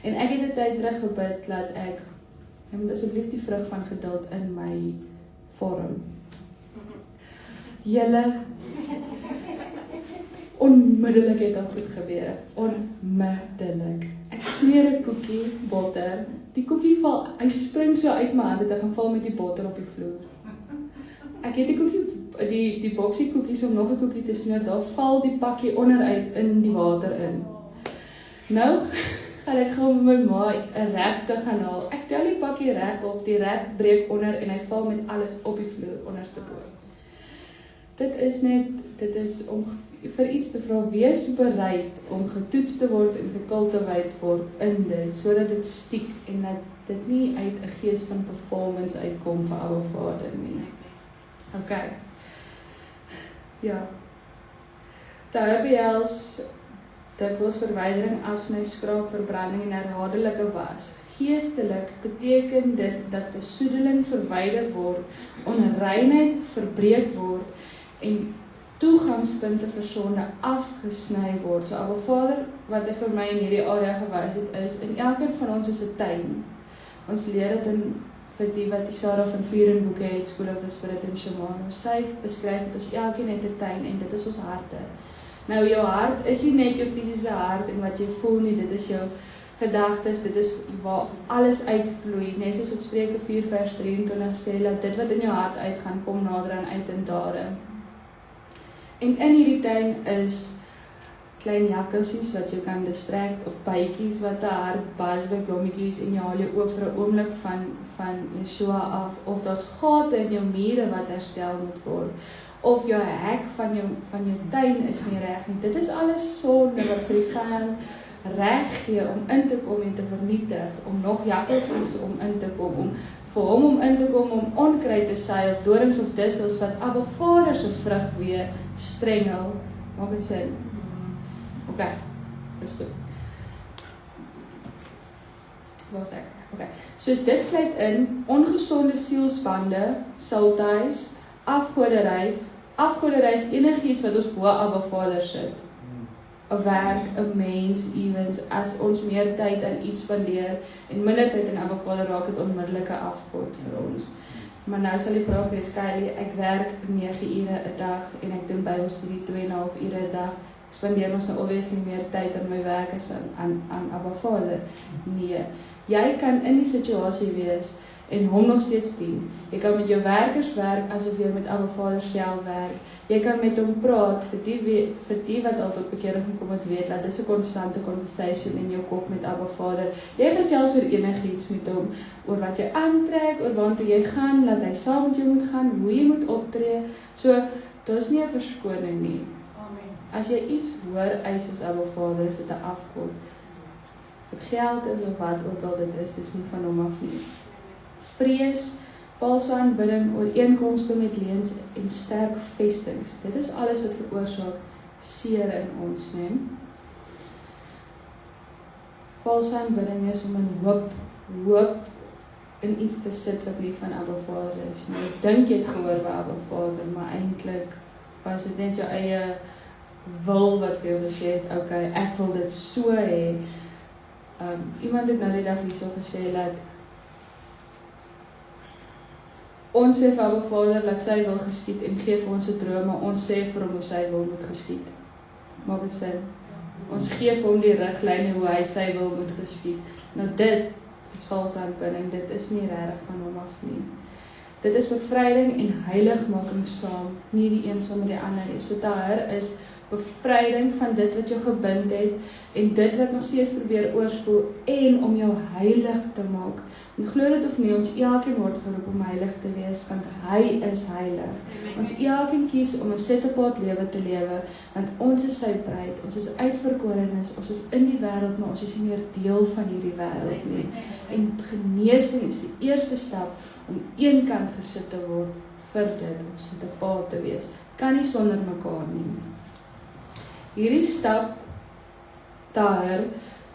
En ek het 'n tyd terug gebid, dat hy moet asseblief die vrug van geduld in my vorm. Julle, onmiddellik het al goed gebeur. Onmiddellik. Ek smeer 'n koekie, botter. Die koekie val, hy spring so uit my hand, het hy gaan val met die botter op die vloer. Ek het die koekie, die boksie koekies om nog 'n koekie te smeer, daar val die pakkie onderuit in die water in. Nou gaan ek gou met my ma 'n rap te gaan haal. Ek tel die pakkie reg op, die rap breek onder en hy val met alles op die vloer onderste bo. Dit is om vir iets te vra, wees bereid om getoets te word en gekultiveer word in dit, sodat dit stiek en dat dit nie uit 'n gees van performance uitkom vir Abba Vader nie. Okay. Ja. Daar behels dikwels verwydering, afsny, skraap, verbranding en herhaaldelike was. Geestelik beteken dit dat besoedeling verwyder word, onreinheid verbreek word en toegangspunte vir sonde afgesny word. So Abba Vader, wat hy vir my in hierdie area gewys het, is in elkeen van ons is 'n tuin. Ons leer dit in vir die wat die Sarah van Vuren boeke het, School of the Spirit in Shimano. Sy beskryf dat ons elkeen het 'n tuin en dit is ons harte. Nou jou hart is nie net jou fisiese hart en wat jy voel nie, dit is jou gedagtes, dit is waar alles uitvloei. Net soos wat Spreuke 4 vers 23 sê, dat dit wat in jou hart uitgaan, kom nader aan uit in dade. En in hierdie tuin is klein jakkalsies wat jy kan distract, of bytjies wat 'n hart bas by blommetjies en jy haal jou oog vir 'n oomblik van Yeshua af, of daar's gate in jou mure wat herstel moet word, of jou hek van jou tuin is nie reg nie. Dit is alles sonde wat vir die vyand reg gee om in te kom en te vernietig, om nog jakkalsies om in te kom, om vir hom om in te kom, om onkruid te saai, of dorings of dissels, wat Abba Vader se vrug weer strengel. Maak dit sin? Okay, dis goed. Waar is ek? Okay, soos dit sluit in, ongesonde sielsbande, sultais, afgoderry. Afgoderry is enigiets wat ons bo Abba Vader sit. 'n werk, 'n mens, ewens, as ons meer tyd aan iets spandeer en minder tyd aan Abba Vader, raak dit onmiddellike afgod vir ons. Maar nou sal die vraag wees, Kylie, ek werk 9 ure 'n dag en ek doen Bybelstudie 2,5 ure 'n dag. Ek spandeer ons nou obviously meer tyd aan my werk as aan Abba Vader. Nee, jy kan in die situasie wees en hom nog steeds dien. Jy kan met jou werkers werk asof jy met Abba Vader self werk. Jy kan met hom praat, vir die wat al tot bekering gekom het weet, dat dis 'n konstante conversation in jou kop met Abba Vader. Jy gesels oor enigiets met hom, oor wat jy aantrek, oor waartoe jy gaan, dat hy saam met jou moet gaan, hoe jy moet optree. So, daar's nie 'n verskoning nie. As jy iets hoor eis as Abba Vader, is dit 'n afgod. Wat geld is of wat ook al dit is, dis nie van hom af nie. Vrees, valse aanbidding, ooreenkomste met leuns en sterk vestings. Dit is alles wat veroorsaak seer in ons, né? Valse aanbidding is om 'n hoop in iets te sit wat nie van Abba Vader is nie. Ek dink jy het gehoor by Abba Vader, maar eintlik was dit net jou eie wil wat vir jou gesê het, okay, ek wil dit so hê. Iemand het nou die dag hierso gesê dat ons sê vir Abba Vader dat sy wil geskied en gee vir ons 'n droom, maar ons sê vir hom hoe sy wil moet geskied. Maak dit sin? Ons gee vir hom die riglyne hoe hy sy wil moet geskied. Nou dit is valse aanbidding, dit is nie regtig van hom af nie. Dit is bevryding en heiligmaking saam, nie die een sonder die ander nie. So daar is bevryding van dit wat jou gebind het en dit wat nog steeds probeer oorspoel en om jou heilig te maak. En glo dit of nie, ons elkeen word geroep om heilig te wees, want hy is heilig. Ons elkeen kies om 'n set-apart lewe te lewe, want ons is sy bruid, ons is uitverkorenes, ons is in die wêreld, maar ons is nie meer deel van hierdie wêreld nie. En genesing is die eerste stap om eenkant gesit te word vir dit, om set-apart te wees. Kan nie sonder mekaar nie. Hierdie stap daar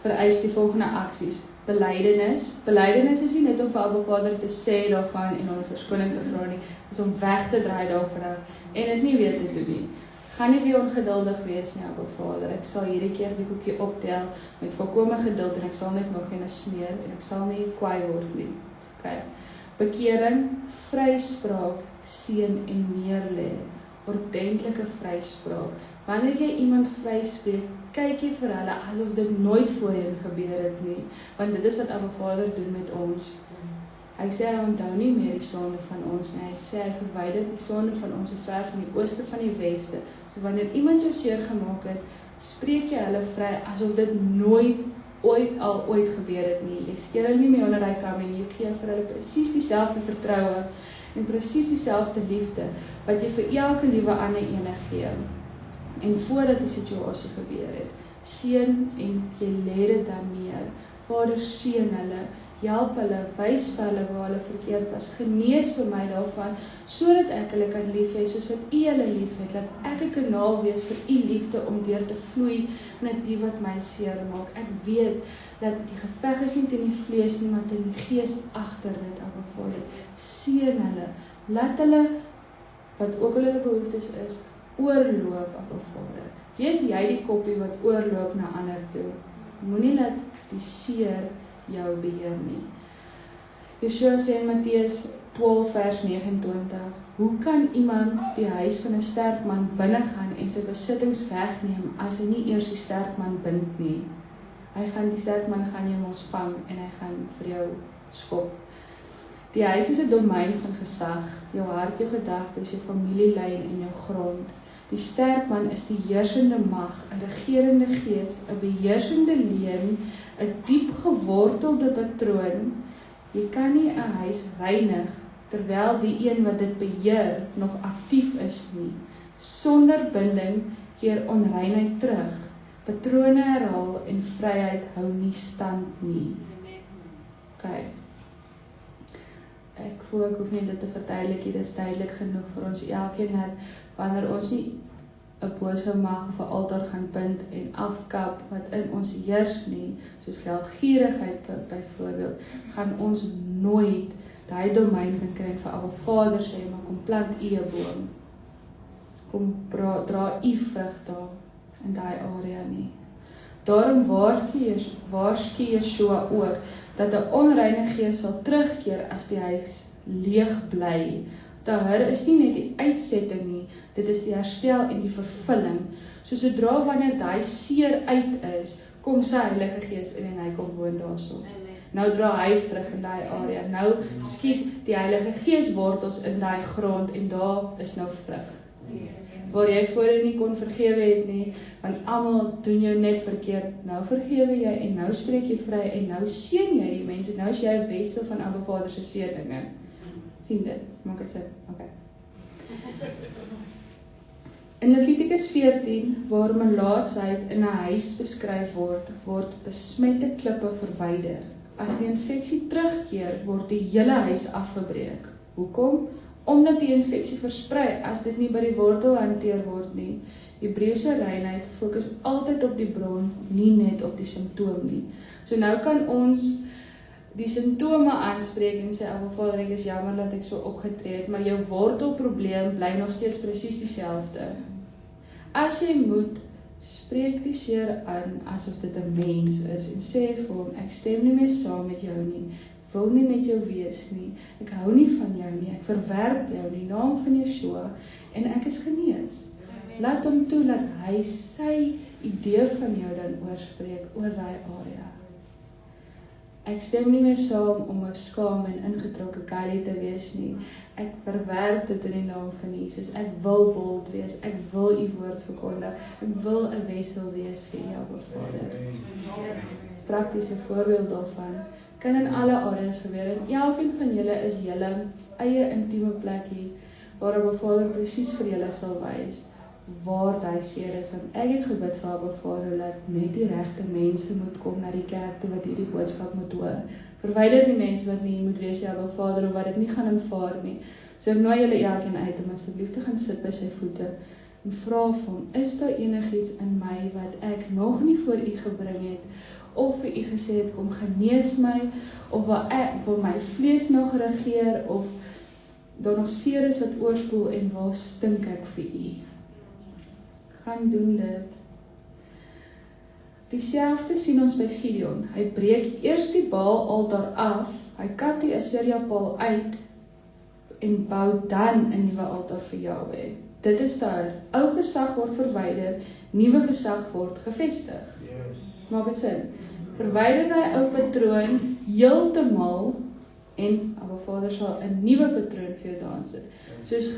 vereis die volgende aksies. Belydenis is nie net om vir Abba Vader te sê daarvan en om verskoning te vra nie, is om weg te draai daarvan en dit nie weer te doen nie. Gaan nie weer ongeduldig wees nie, Abba Vader. Ek sal hierdie keer die koekie optel met volkome geduld en ek sal net nog geen smeer en ek sal nie kwaai word nie. Okay. Bekering, vryspraak, seën en neerlê. ordentlike vryspraak. Wanneer jy iemand vryspreek, kyk jy vir hulle asof dit nooit voorheen gebeur het nie, want dit is wat Abba Vader doen met ons. Hy sê hy onthou nie meer die sonde van ons nie, hy sê hy verwyder die sonde van ons so ver van die ooste van die weste. So wanneer iemand jou seer gemaak het, spreek jy hulle vry asof dit nooit ooit gebeur het nie. Jy skeer hulle nie meer onder hy kam en jy gee vir hulle presies dieselfde vertroue en presies dieselfde liefde wat jy vir elke liewe ander ene gee. En voordat die situasie gebeur het, seën en jy lê dit dan neer. Vader, seën hulle, help hulle, wys vir hulle waar hulle verkeerd was, genees vir my daarvan, sodat ek hulle kan lief hê, soos wat U hulle lief het, dat ek 'n kanaal wees vir U liefde om deur te vloei na die wat my seer maak. Ek weet dat die geveg is nie teen die vlees nie, maar teen die gees agter dit, Abba Vader. Seën hulle, laat hulle, wat ook al hulle behoeftes is, oorloop, Abba Vader. Wees jy die koppie wat oorloop na ander toe. Moenie laat die seer jou beheer nie. Yeshua sê in Matteus 12 vers 29, hoe kan iemand die huis van 'n sterk man binnegaan en sy besittings wegneem as hy nie eers die sterk man bind nie? Die sterk man gaan jou mos vang en hy gaan vir jou skop. Die huis is 'n domein van gesag, jou hart, jou gedagtes, jou familielyn en jou grond. Die sterk man is die heersende mag, 'n regerende gees, 'n beheersende leuen, 'n diep gewortelde patroon. Jy kan nie 'n huis reinig terwyl die een wat dit beheer nog aktief is nie. Sonder binding keer onreinheid terug. Patrone herhaal en vryheid hou nie stand nie. Okay. Ek voel ek hoef nie dit te verduidelik, dit is duidelik genoeg vir ons elkeen dat wanneer ons nie 'n bose mag of 'n altaar gaan bind en afkap wat in ons heers nie, soos geldgierigheid byvoorbeeld, gaan ons nooit daai domein kan kry vir Abba Vader sê, maar kom plant U 'n boom. Kom dra U vrug daar in daai area nie. Daarom waarsku Yeshua ook dat 'n onreine gees sal terugkeer as die huis leeg bly. Tahir is nie net die uitsetting nie, dit is die herstel en die vervulling. So sodra wanneer daai seer uit is, kom sy Heilige Gees in en hy kom woon daarso. Nou dra hy vrug in daai area. Nou skiet die Heilige Gees wortels in daai grond en daar is nou vrug. Waar jy voorheen nie kon vergewe het nie, want almal doen jou net verkeerd. Nou vergewe jy en nou spreek jy vry en nou seën jy die mense. Nou is jy 'n wessel van Abba Vader se seëninge. Sien dit? Maak dit sin. Okay. In Levitikus 14, waar melaatsheid in 'n huis beskryf word besmette klippe verwyder. As die infeksie terugkeer, word die hele huis afgebreek. Hoekom? Omdat die infeksie versprei as dit nie by die wortel hanteer word nie. Hebreëse reinheid fokus altyd op die bron, nie net op die simptoom nie. So nou kan ons die simptome aanspreek en sê, Abba Vader, ek is jammer dat ek so opgetree het, maar jou wortelprobleem bly nog steeds presies dieselfde. As jy moet, spreek die seer aan asof dit 'n mens is en sê vir hom, ek stem nie meer saam met jou nie, ek wil nie met jou wees nie, ek hou nie van jou nie, ek verwerp jou in die naam van Yeshua en ek is genees. Laat hom toe dat hy sy idee van jou dan oorspreek oor daai area. Ek stem nie meer saam om 'n skaam en ingetrokke kylie te wees nie. Ek verwerp dit in die naam van Jesus. Ek wil bold wees. Ek wil U woord verkondig. Ek wil 'n wessel wees vir U, Abba Vader. Praktiese voorbeeld daarvan kan in alle areas gebeur en elkeen van julle is julle eie intieme plekkie waar Abba Vader presies vir julle sal wys waar daai seer is. Want ek het gebid vir Abba Vader dat net die regte mense moet kom na die kerk toe wat hierdie boodskap moet hoor. Verwyder die mense wat nie moet wees, Abba Vader, of wat dit nie gaan aanvaar nie. So ek nooi julle elkeen uit om asseblief te gaan sit by sy voete en vra vir hom, is daar enigiets in my wat ek nog nie voor U gebring het, of vir U gesê het, kom genees my, of waar my vlees nog regeer, of daar nog seer is wat oorspoel en waar stink ek vir U. Gaan doen dit. Dieselfde sien ons by Gideon. Hy breek eers die Baal altaar af, hy kap die Asherah paal uit en bou dan 'n nuwe altaar vir Jahweh. Dit is daar. Ou gesag word verwyder, nuwe gesag word gevestig. Yes. Maak dit sin? Verwyder daai ou patroon heeltemal en Abba Vader sal 'n nuwe patroon vir jou daan sit. Soos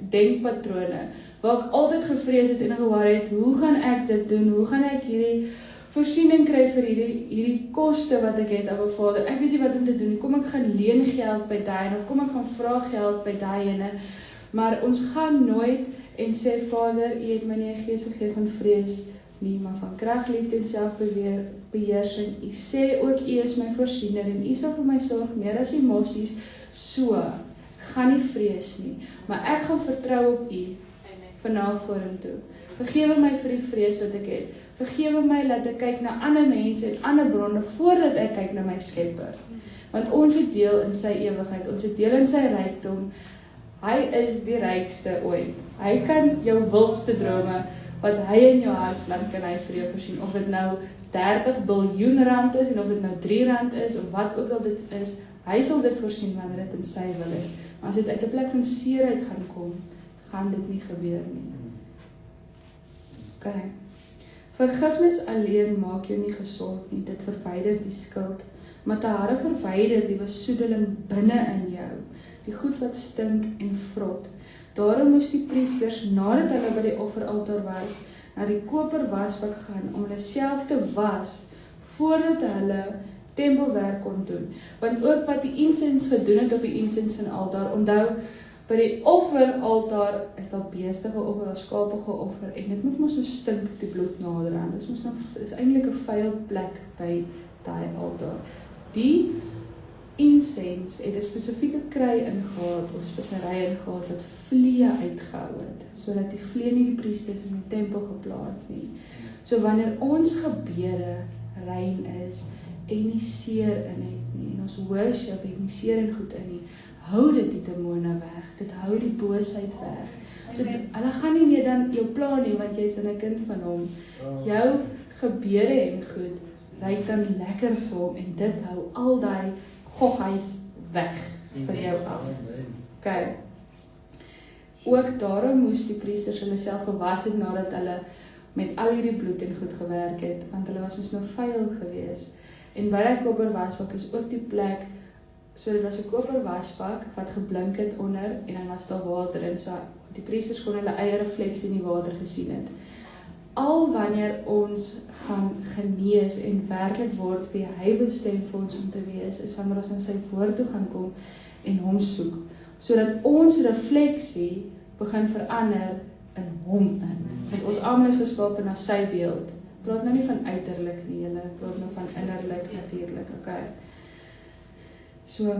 denkpatrone, waar ek altyd gevrees het en geworry het, hoe gaan ek dit doen? Hoe gaan ek hierdie voorsiening kry vir hierdie koste wat ek het, Abba Vader? Ek weet nie wat om te doen nie. Kom ek gaan leen geld by daai en of kom ek gaan vra geld by daai ene? Maar ons gaan nooit en sê, Vader, U het my nie 'n gees gegee van vrees nie, maar van krag, liefde en selfbeheersing. U sê ook U is my voorsiener en U sal vir my sorg meer as emosies. So, ek gaan nie vrees nie, maar ek gaan vertrou op U vanaf vorentoe. Vergewe my vir die vrees wat ek het. Vergewe my dat ek kyk na ander mense en ander bronne voordat ek kyk na my Skepper. Want ons het deel in sy ewigheid, ons het deel in sy rykdom. Hy is die rykste ooit. Hy kan jou wildste drome wat hy in jou hart plant, kan hy vir jou voorsien. Of dit nou 30 biljoen rand is en of dit nou 3 rand is of wat ook al dit is, hy sal dit voorsien wanneer dit in sy wil is. Maar as dit uit 'n plek van seerheid gaan kom, gaan dit nie gebeur nie. Okay. Vergifnis alleen maak jou nie gesond nie, dit verwyder die skuld, maar tahara verwyder die besoedeling binne in jou, die goed wat stink en vrot. Daarom moes die priesters, nadat hulle by die offeraltaar was, na die koper wasbak gaan om hulle self te was, voordat hulle tempelwerk kon doen. Want ook wat die insens gedoen het op die insens van altaar, onthou, by die offeraltaar is daar beeste geoffer, daar skape geoffer, en dit moet mos so stink die bloed nader aan. Dit is eintlik 'n vuil plek by daai altaar. Die insens het 'n spesifieke kry ingehad of spesery ingehad wat vlee uitgehou het, sodat die vlee nie die priesters in die tempel geplaas het nie. So wanneer ons gebede rein is en nie seer in het nie, en ons worship het nie seer en goed in nie, hou dit die demone weg, dit hou die boosheid weg. So hulle gaan nie meer dan jou pla nie, want jy is 'n kind van hom. Jou gebede en goed ryk dan lekker vir hom en dit hou al daai goghuis weg van jou af. Okay. Ook daarom moes die priesters hulle self gewas het nadat hulle met al hierdie bloed en goed gewerk het, want hulle was mos nou vuil gewees. En by die koper wasbak is ook die plek, so dit was 'n koper wasbak wat geblink het onder en dan was daar water in, so die priesters kon hulle eie refleksie in die water gesien het. Al wanneer ons gaan genees en werklik word wie hy bestem vir ons om te wees, is wanneer ons na sy woord toe gaan kom en hom soek, sodat ons refleksie begin verander in hom in. Want ons almal is geskape na sy beeld. Ek praat nou nie van uiterlik nie, julle praat nou van innerlik, natuurlik, okay. So,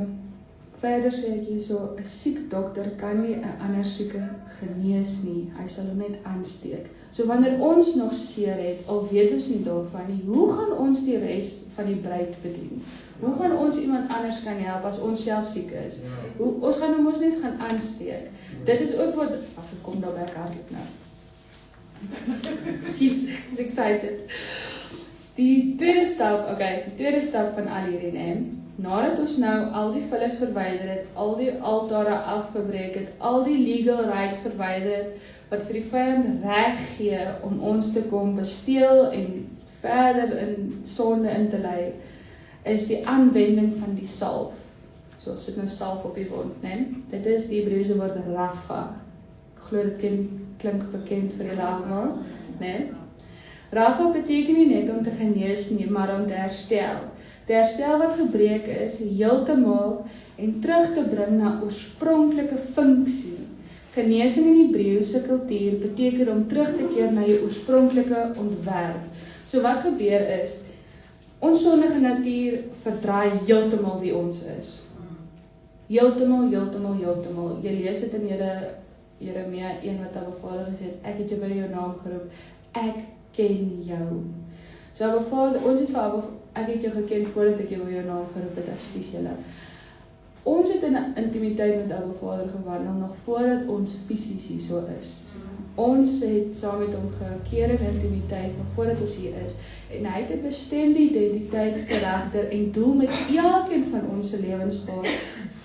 verder sê ek hier so, 'n siek dokter kan nie 'n ander sieke genees nie, hy sal hom net aansteek. So wanneer ons nog seer het, al weet ons nie daarvan nie, hoe gaan ons die res van die bruid bedien? Hoe gaan ons iemand anders kan help as ons self siek is? Ons gaan hom ons net gaan aansteek. Dit is ook wat, ag ek kom daar by hardloop nou. Skies, is excited. Die tweede stap van al hierdie neem. Nadat ons nou al die vullis verwyder het, al die altare afgebreek het, al die legal rights verwyder het, wat vir die vyand reg gee om ons te kom besteel en verder in sonde in te lei, is die aanwending van die salf. So sit nou salf op die wond, né? Dit is die Hebreëse woord Rafa. Ek glo dit klink bekend vir julle almal, né? Rafa beteken nie net om te genees nie, maar om te herstel. Die herstel wat gebreek is, heeltemal en terug te bring na oorspronklike funksie. Genesing in die Hebreëse kultuur beteken om terug te keer na jou oorspronklike ontwerp. So wat gebeur is, ons sondige natuur verdraai heeltemal wie ons is. Heeltemal. Jy lees dit in Jeremia 1 wat Abba Vader gesê het, ek het jou by jou naam geroep, ek ken jou. So Abba Vader, ons het vir Abba, ek het jou geken voordat ek jou by jou naam geroep het, as julle. Ons het in 'n intimiteit met Abba Vader gewandel, nog voordat ons fisies hier so is. Ons het saam met hom gekeer in intimiteit, nog voordat ons hier is. En hy het 'n bestemde identiteit, karakter en doel met elkeen van ons se lewens gehad,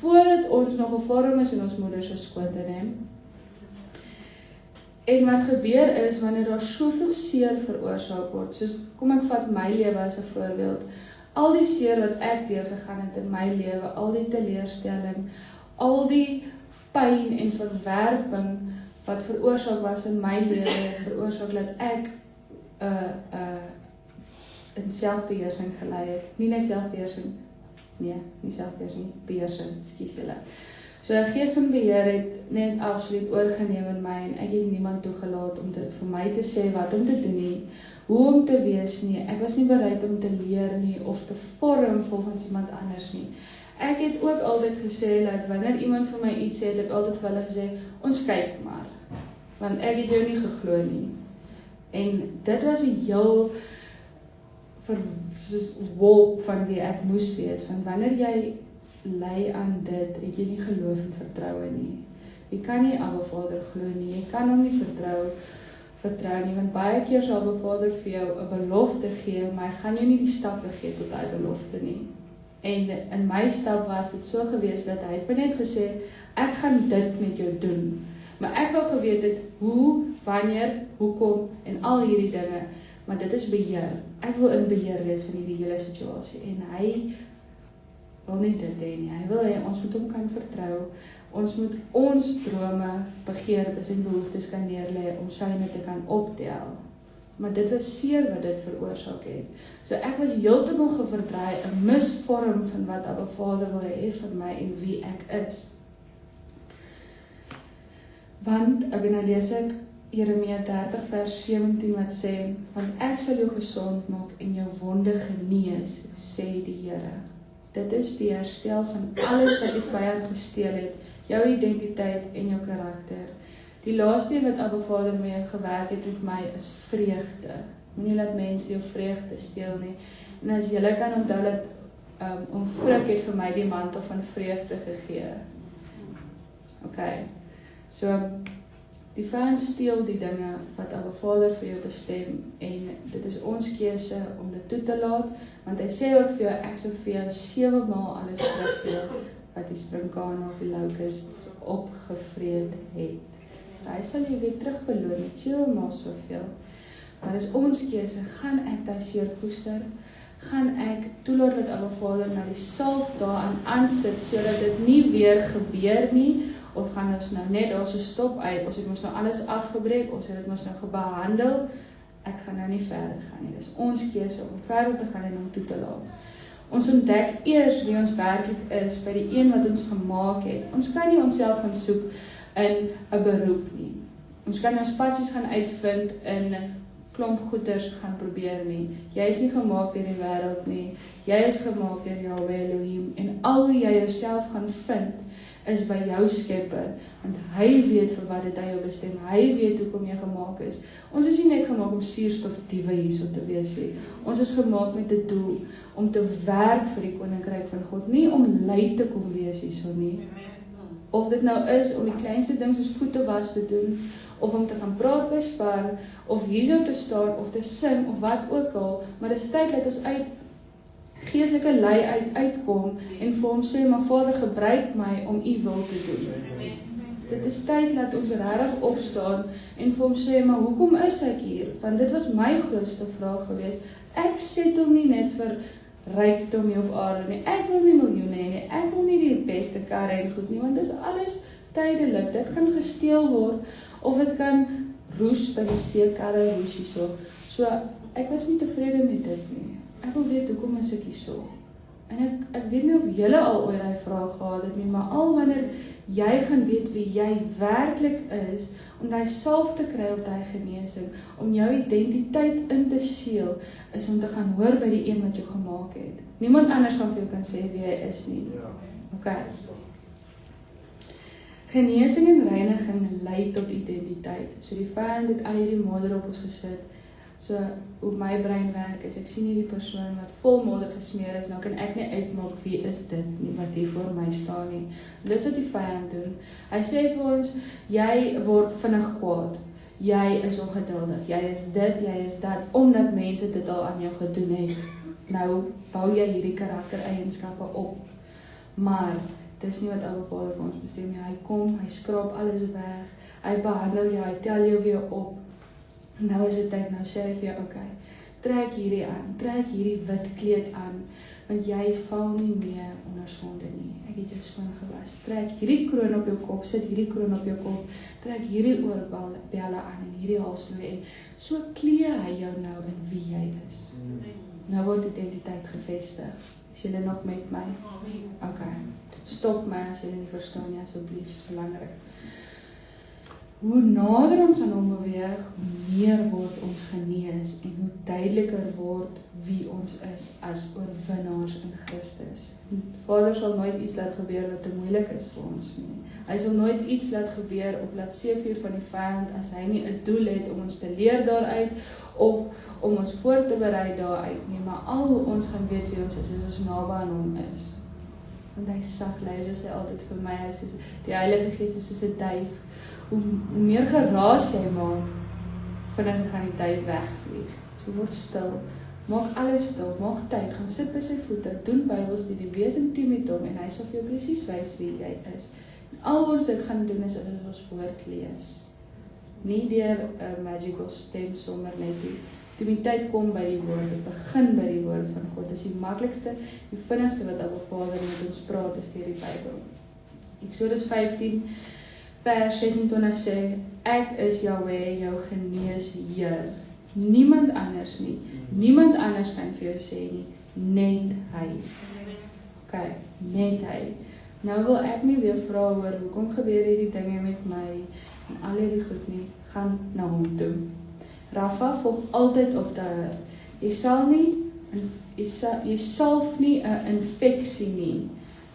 voordat ons nog gevorm is in ons moeder se skoot, né? En wat gebeur is, wanneer daar soveel seer veroorsaak word, soos, kom ek vat my lewe as 'n voorbeeld, al die seer wat ek deurgegaan het in my lewe, al die teleurstelling, al die pyn en verwerping wat veroorsaak was in my lewe, het veroorsaak dat ek in selfbeheersing gelei het. Nie net selfbeheersing, nee, nie selfbeheersing, beheersing, ekskuus julle. So gees van beheer het net absoluut oorgeneem in my en ek het niemand toegelaat om vir my te sê wat om te doen nie, hoe om te wees nie. Ek was nie bereid om te leer nie of te vorm volgens iemand anders nie. Ek het ook altyd gesê dat wanneer iemand vir my iets sê, het ek altyd vir hulle gesê, ons kyk maar, want ek het jou nie geglo nie. En dit was 'n heel wolk van wie ek moes wees, want wanneer jy lei aan dit, het jy nie geloof en vertroue nie. Jy kan nie Abba Vader glo nie, jy kan hom nie vertrou nie, want baie keer sal Abba Vader vir jou 'n belofte gee, maar hy gaan jou nie die stappe gee tot hy belofte nie. En in my stap was dit so gewees dat hy het net gesê, ek gaan dit met jou doen, maar ek wou geweet het hoe, wanneer, hoekom en al hierdie dinge, maar dit is beheer. Ek wil in beheer wees van hierdie hele situasie en hy wil nie dit hê nie. Hy wil hê ons moet hom kan vertrou. Ons moet ons drome, begeertes en behoeftes kan neerlê om syne te kan optel. Maar dit was seer wat dit veroorsaak het. So ek was heeltemal geverdraai, 'n misvorm van wat Abba Vader wil hê van my en wie ek is. Want lees ek Jeremia 30 vers 17 wat sê, want ek sal jou gesond maak en jou wonde genees, sê die Here. Dit is die herstel van alles wat die vyand gesteel het, jou identiteit en jou karakter. Die laaste wat Abba Vader mee gewerk het met my is vreugde. Moenie laat mense jou vreugde steel nie. En as julle kan onthou dat Frik het vir my die mantel van vreugde gegee. Okay. So die vyand steel die dinge wat Abba Vader vir jou bestem en dit is ons keuse om dit toe te laat, want hy sê ook vir jou, ek sal vir jou 7 maal alles teruggee wat die sprinkane of die locusts opgevreet het. So hy sal jou weer terugbeloon met 7 maal soveel. Maar dis ons keuse, gaan ek daai seer koester? Gaan ek toelaat dat Abba Vader nou die salf daaraan aansit sodat dit nie weer gebeur nie? Of gaan ons nou net daar so stop uit, ons het ons nou alles afgebreek, ons het dit ons nou behandel, ek gaan nou nie verder gaan nie. Dis ons keuse om verder te gaan en om toe te laat. Ons ontdek eers wie ons werklik is by die een wat ons gemaak het. Ons kan nie onsself gaan soek in 'n beroep nie. Ons kan ons passies gaan uitvind in 'n klomp goeders gaan probeer nie. Jy is nie gemaak deur die wêreld nie. Jy is gemaak deur Jahweh Elohim en al wie jy jouself gaan vind is by jou Skepper, want hy weet vir wat dit hy jou bestem, hy weet hoekom jy gemaak is. Ons is nie net gemaak om suurstofdiewe hierso te wees nie. Ons is gemaak met 'n doel om te werk vir die koninkryk van God, nie om lui te kom wees hierso nie. Of dit nou is om die kleinste ding soos voete was te doen, of om te gaan praat by Spar, of hierso te staan of te sing of wat ook al, maar dit is tyd dat ons uit geestelike lei uitkom en vir hom sê, maar Vader, gebruik my om u wil te doen. Dit is tyd dat ons regtig opstaan en vir hom sê, maar hoekom is ek hier? Want dit was my grootste vraag geweest. Ek settle nie net vir rykdom hier op aarde nie. Ek wil nie miljoene hê nie. Ek wil nie die beste karre en goed nie, want dit is alles tydelik. Dit kan gesteel word of dit kan roes by die seekarre roes hierso. So ek was nie tevrede met dit nie. Ek wil weet hoekom is ek hierso. En ek weet nie of julle al ooit daai vraag gehad het nie, maar al wanneer jy gaan weet wie jy werklik is, om daai salf te kry op daai genesing, om jou identiteit in te seël, is om te gaan hoor by die een wat jou gemaak het. Niemand anders gaan vir jou kan sê wie jy is nie. Okay. Genesing en reiniging lei tot identiteit. So die vyand het al hierdie modder op ons gesit. So hoe my brein werk is, ek sien hierdie persoon wat vol modder gesmeer is, nou kan ek nie uitmaak wie is dit nie, wat hier voor my staan nie. Dit is wat die vyand doen. Hy sê vir ons, jy word vinnig kwaad, jy is ongeduldig, jy is dit, jy is dat, omdat mense dit al aan jou gedoen het. Nou bou jy hierdie karaktereienskappe op. Maar dis nie wat Abba Vader vir ons bestem nie. Hy kom, hy skraap alles weg. Hy behandel jou, hy tel jou weer op. Nou is dit tyd, nou sê hy vir jou, okay, trek hierdie aan, trek hierdie wit kleed aan, want jy val nie meer onder sonde nie. Ek het jou skoon gewas. Trek hierdie kroon op jou kop, sit hierdie kroon op jou kop, trek hierdie oorbelle aan en hierdie halsnoer en so klee hy jou nou in wie jy is. Nou word identiteit gevestig. Is julle nog met my? Okay. Stop my as julle nie verstaan nie, asseblief, dit is belangrik. Hoe nader ons aan hom beweeg, hoe meer word ons genees en hoe duideliker word wie ons is as oorwinnaars in Christus. Vader sal nooit iets laat gebeur wat te moeilik is vir ons nie. Hy sal nooit iets laat gebeur of laat seevier van die vyand as hy nie 'n doel het om ons te leer daaruit of om ons voor te berei daaruit nie, maar al hoe ons gaan weet wie ons is ons naby aan hom is. Want hy sag lei, sê altyd vir my, hy sê die Heilige Gees is soos 'n duif. Hoe meer geraas jy maak, vinniger gaan die duif wegvlieg. So word stil, maak alles stil, maak tyd, gaan sit by sy voete, doen Bybelstudie, wees intiem met hom en hy sal vir jou presies wys wie jy is. En al ons dit gaan doen is as ons woord lees. Nie deur 'n magical stem sommer net die intimiteit kom by die woord, dit begin by die woord van God. Dit is die maklikste, die vinnigste wat Abba Vader met ons praat is deur die Bybel. Eksodus 15 vers 26 sê, ek is Jahweh, jou geneesheer. Niemand anders nie. Niemand anders kan vir jou sê nie, net hy. Okay, net hy. Nou wil ek nie weer vra oor hoekom gebeur hierdie dinge met my en al hierdie goed nie, gaan na hom toe. Rafa volg altyd op daar. Jy salf nie 'n infeksie nie.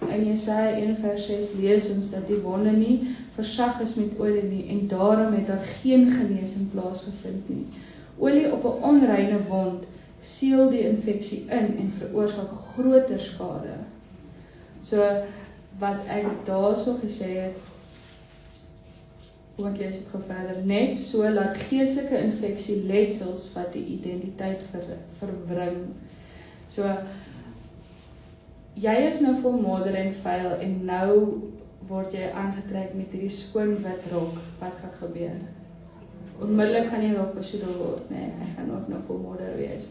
In Jesaja 1 vers 6 lees ons dat die wonde nie versag is met olie nie en daarom het daar geen genesing plaasgevind nie. Olie op 'n onreine wond seël die infeksie in en veroorsaak groter skade. So wat ek daarso gesê het, hoe ek lees dit gou verder, net so laat geestelike infeksie letsels wat die identiteit verwring. So jy is nou vol modder en vuil en nou word jy aangetrek met hierdie skoon wit rok. Wat gaan gebeur? Onmiddellik gaan die rok besoedel word, nee, hy gaan ook nou vol modder wees.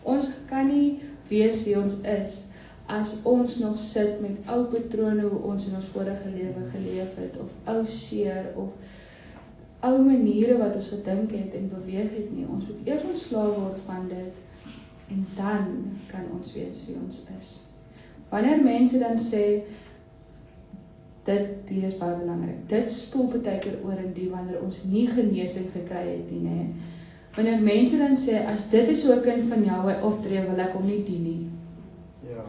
Ons kan nie weet wie ons is as ons nog sit met ou patrone hoe ons in ons vorige lewe geleef het, of ou seer, of ou maniere wat ons gedink het en beweeg het nie. Ons moet eers ontslae word van dit en dan kan ons weet wie ons is. Wanneer mense dan sê, dit is baie belangrik, dit spoel baie keer oor in die wanneer ons nie genesing gekry het nie, nee. Wanneer mense dan sê, as dit is so 'n kind van jou optree, wil ek hom nie dien nie. Ja.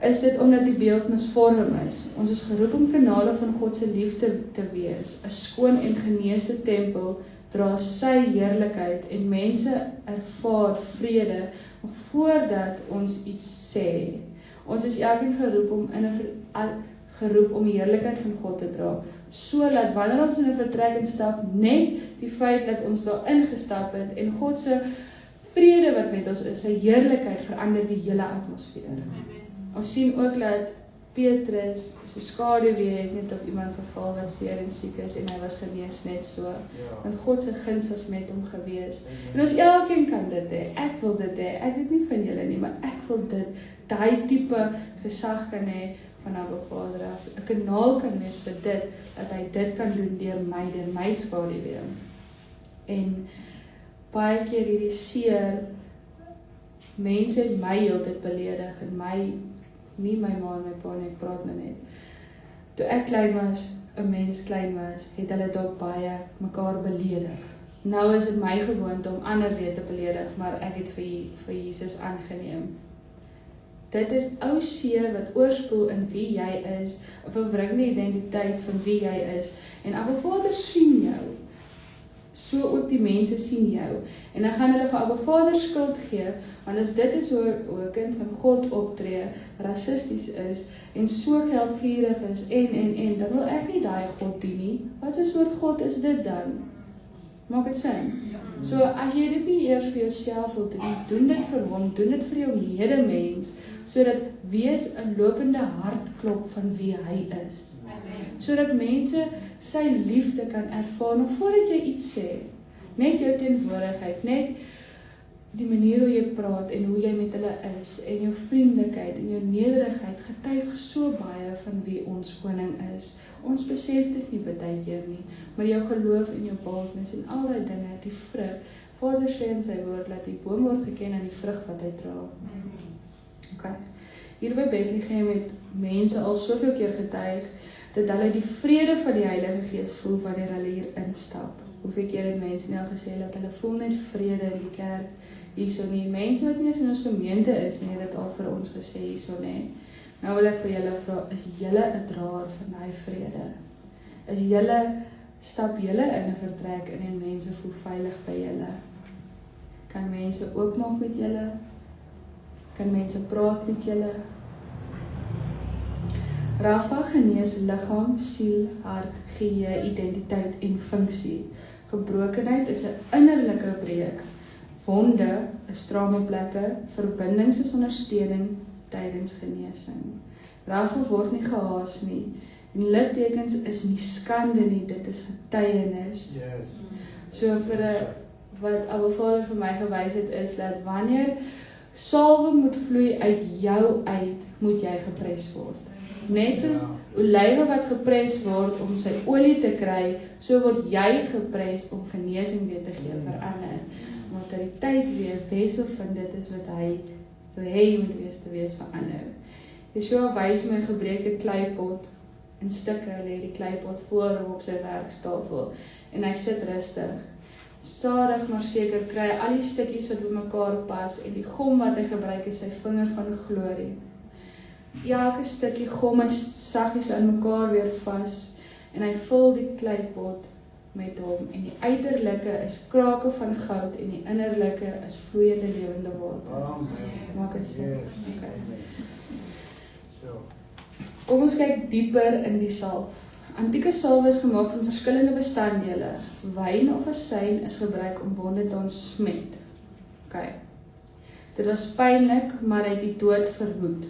Is dit omdat die beeld misvorm is? Ons is geroep om kanale van God se liefde te wees. 'n Skoon en geneesde tempel dra sy heerlikheid en mense ervaar vrede voordat ons iets sê. Ons is elkeen geroep om die heerlikheid van God te dra, sodat wanneer ons in 'n vertrek instap, net die feit dat ons daar ingestap het en God se vrede wat met ons is, sy heerlikheid verander die hele atmosfeer. Ons sien ook dat Petrus se skaduwee het net op iemand geval wat seer en siek is en hy was genees net so. Want God se guns was met hom gewees. En ons elkeen kan dit hê. Ek wil dit hê. Ek weet nie van julle nie, maar ek wil dit, daai tipe gesag kan hê van Abba Vader af. 'n Kanaal kan wees vir dit, dat hy dit kan doen deur my skaduwee. En baie keer hierdie seer, mense het my heeltyd beledig en my, nie my ma en my pa nie, ek praat nou net. Toe ek klein was, 'n mens klein was, het hulle dalk baie mekaar beledig. Nou is dit my gewoonte om ander weer te beledig, maar ek het vir Jesus aangeneem. Dit is ou seer wat oorspoel in wie jy is, 'n verwringende identiteit van wie jy is. En Abba Vader sien jou. So ook die mense sien jou. En dan gaan hulle vir Abba Vader skuld gee, want as dit is hoe 'n kind van God optree, rassisties is, en so geldgierig is, en, dan wil ek nie daai God dien nie. Wat 'n soort God is dit dan? Maak dit sin? So, as jy dit nie eers vir jouself wil doen dit vir hom, doen dit vir jou medemens, sodat wees 'n lopende hartklop van wie hy is. Sodat mense sy liefde kan ervaar, nog voordat jy iets sê. Net jou teenwoordigheid, net die manier hoe jy praat en hoe jy met hulle is, en jou vriendelikheid en jou nederigheid getuig so baie van wie ons koning is. Ons besef dit nie baie keer nie, maar jou geloof en jou boldness en al die dinge, die vrug. Vader sê in sy woord, dat die boom word geken aan die vrug wat hy dra. Okay. Hier by Bethlehem het mense al soveel keer getuig, dat hulle die vrede van die Heilige Gees voel wanneer hulle hier instap. Hoeveel keer het mense nie al gesê, dat hulle voel net vrede in die kerk, hierso nie. Mense wat nie eens in ons gemeente is, nie, het dit al vir ons gesê hierso nie. Nou wil ek vir julle vra, is julle 'n draer van die vrede? Is julle, stap julle in 'n vertrek in en mense voel veilig by julle? Kan mense oopmaak met julle? Kan mense praat met julle? Rafa genees liggaam, siel, hart, geheue, identiteit en funksie. Gebrokenheid is 'n innerlike breek. Wonde is strame plekke, verbindings is ondersteuning tydens genesing. Rafa word nie gehaas nie, en littekens is nie skande nie, dit is getuienis. Yes. So wat Abba Vader vir my gewys het, is dat wanneer salwe moet vloei uit jou uit, moet jy gepres word. Net soos olywe wat gepres word om sy olie te kry, so word jy gepres om genesing weer te gee vir ander. Maar die tyd weer wessel van dit is wat hy wil hê jy moet wees te wees vir ander. Yeshua wys my 'n gebreekte kleipot in stukke, lê die kleipot voor hom op sy werkstafel en hy sit rustig. Stadig maar seker kry al die stukkies wat by mekaar pas en die gom wat hy gebruik is sy vinger van glorie. Elke stukkie gom is saggies aan mekaar weer vas en hy vul die kleipot met hom en die uiterlike is krake van goud en die innerlike is vloeiende lewende water. Maak dit sin? Okay. Kom ons kyk dieper in die salf. Antieke salwe is gemaak van verskillende bestanddele. Wyn of asyn is gebruik om wonde te ontsmet. Okay. Dit was pynlik, maar hy het die dood verhoed.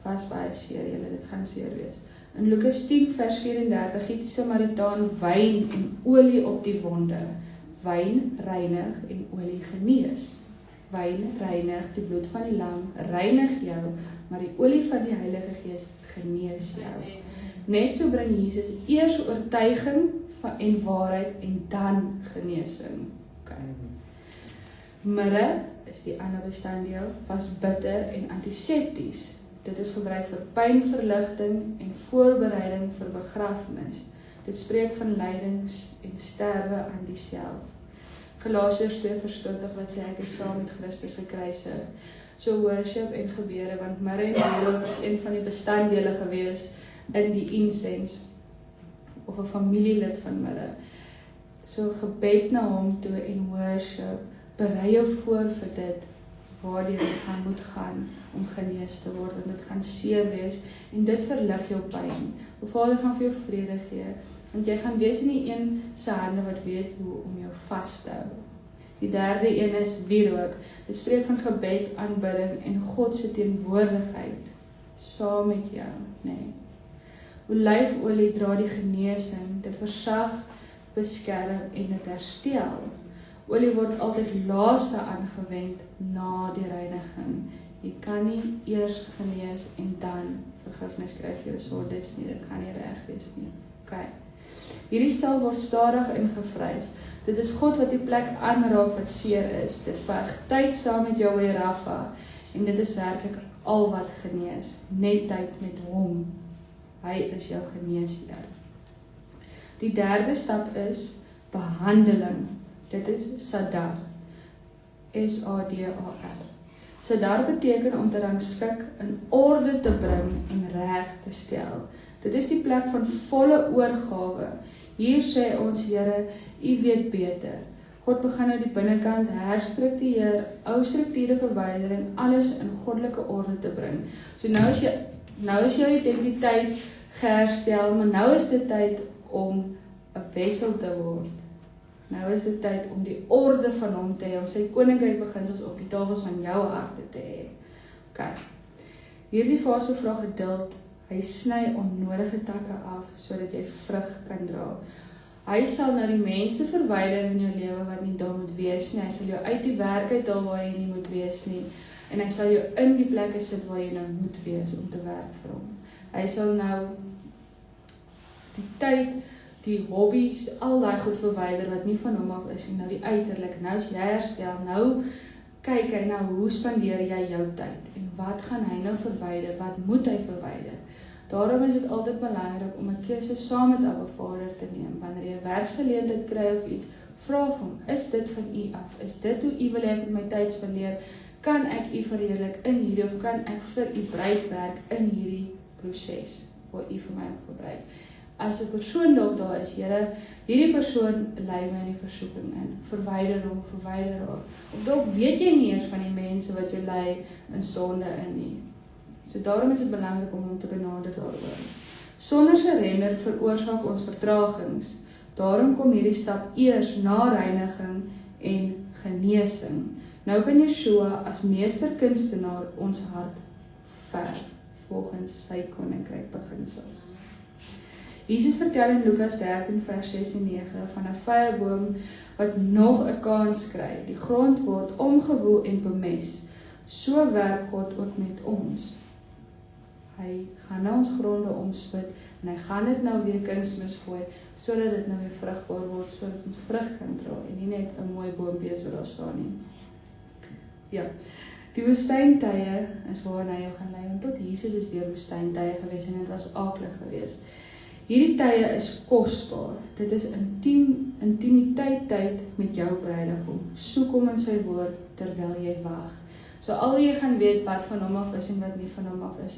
Was baie seer, julle, dit gaan seer wees. In Lukas 10 vers 34 giet die Samaritaan wyn en olie op die wonde. Wyn reinig en olie genees. Wyn reinig, die bloed van die lam reinig jou, maar die olie van die Heilige Gees genees jou. Net so bring Jesus eers oortuiging en waarheid en dan genesing. Okay. Mirre is die ander bestanddeel, was bitter en antisepties. Dit is gebruik vir pynverligting en voorbereiding vir begrafnis. Dit spreek van lydings en sterwe aan diself. Galasiërs 2:20 wat sê ek is saam met Christus gekruisig. So worship en gebede, want mirre en olie was een van die bestanddele gewees in die incense of 'n familielid van mirre. So gebed na hom toe en worship, berei jou voor vir dit waardeur jy moet gaan om genees te word, want dit gaan seer wees en dit verlig jou pyn. Die Vader gaan vir jou vrede gee, want jy gaan wees in die een se hande wat weet hoe om jou vas te hou. Die derde een is wierook. Dit spreek van gebed, aanbidding en God se teenwoordigheid saam met jou, nee. Olyfolie dra die genesing, dit versag, beskerm en dit herstel. Olie word altyd laaste aangewend na die reiniging. Jy kan nie eers genees en dan vergifnis kry vir jou sondes nie, dit gaan nie reg wees nie. Okay. Hierdie salf word stadig ingevryf. Dit is God wat die plek aanraak wat seer is. Dit verg tyd saam met jou by Rafa en dit is werklik al wat genees. Net tyd met hom. Hy is jou geneesheer. Die derde stap is behandeling. Dit is Sadar. S-A-D-A-R. Sadar beteken om te rangskik, in orde te bring en reg te stel. Dit is die plek van volle oorgawe. Hier sê ons, Here, U weet beter. God begin nou die binnekant herstruktureer, ou strukture verwyder en alles in goddelike orde te bring. So nou is jou identiteit geherstel, maar nou is dit tyd om 'n wessel te word. Nou is dit tyd om die orde van hom te hê, om sy koninkryk beginsels op die tafels van jou harte te hê. Okay. Hierdie fase vra geduld Hy sny onnodige takke af, sodat jy vrug kan dra. Hy sal nou die mense verwyder in jou lewe wat nie daar moet wees nie. Hy sal jou uit die werk uithaal waar jy nie moet wees nie. En hy sal jou in die plekke sit waar jy nou moet wees om te werk vir hom. Hy sal nou die tyd, die hobbies, al daai goed verwyder wat nie van hom af is en nou die uiterlik. Nou is jy herstel, nou kyk hy nou hoe spandeer jy jou tyd en wat gaan hy nou verwyder, wat moet hy verwyder? Daarom is dit altyd belangrik om 'n keuse saam met Abba Vader te neem. Wanneer jy 'n werksgeleentheid kry of iets, vra vir hom, is dit van U af? Is dit hoe U wil hê ek met my tyd spandeer? Kan ek U verheerlik in hierdie of kan ek vir U breed werk in hierdie proses waar U vir my gebruik? As 'n persoon dalk daar is, Here, hierdie persoon lei my in die versoeking in. Verwyder hom, verwyder haar. Of dalk weet jy nie eers van die mense wat jou lei in sonde in nie. So daarom is dit belangrik om hom te benader daaroor. Sonder surrender veroorsaak ons vertragings. Daarom kom hierdie stap eers na reiniging en genesing. Nou kan Yeshua as meesterkunstenaar ons hart verf volgens sy koninkryk beginsels. Jesus vertel in Lukas 13 vers 6 en 9 van 'n vyeboom wat nog 'n kans kry. Die grond word omgewoel en bemes. So werk God ook met ons. Hy gaan nou ons gronde omspit en hy gaan dit nou weer kunsmis gooi sodat dit nou weer vrugbaar word, sodat ons vrug kan dra en nie net 'n mooi boompie is wat daar staan nie. Ja, die woestyntye is waarna hy jou gaan lei, want tot Jesus is deur woestyntye gewees en dit was aklig geweest. Hierdie tye is kosbaar. Dit is intimiteit tyd met jou bruidegom. Soek hom in sy woord terwyl jy wag. So al jy gaan weet wat van hom af is en wat nie van hom af is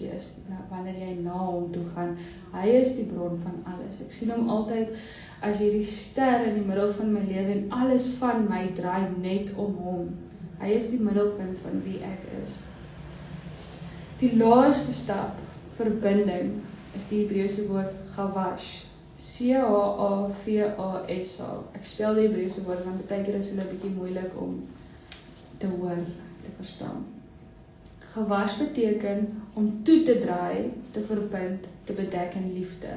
wanneer jy na hom toe gaan. Hy is die bron van alles. Ek sien hom altyd as hierdie ster in die middel van my lewe en alles van my draai net om hom. Hy is die middelpunt van wie ek is. Die laaste stap, verbinding, is die Hebreëse woord Chawash. C-H-A-V-A-S-H. Ek spel die Hebreëse woord, want baie keer is hulle 'n bietjie moeilik om te hoor, te verstaan. Chawash beteken om toe te draai, te verbind, te bedek in liefde.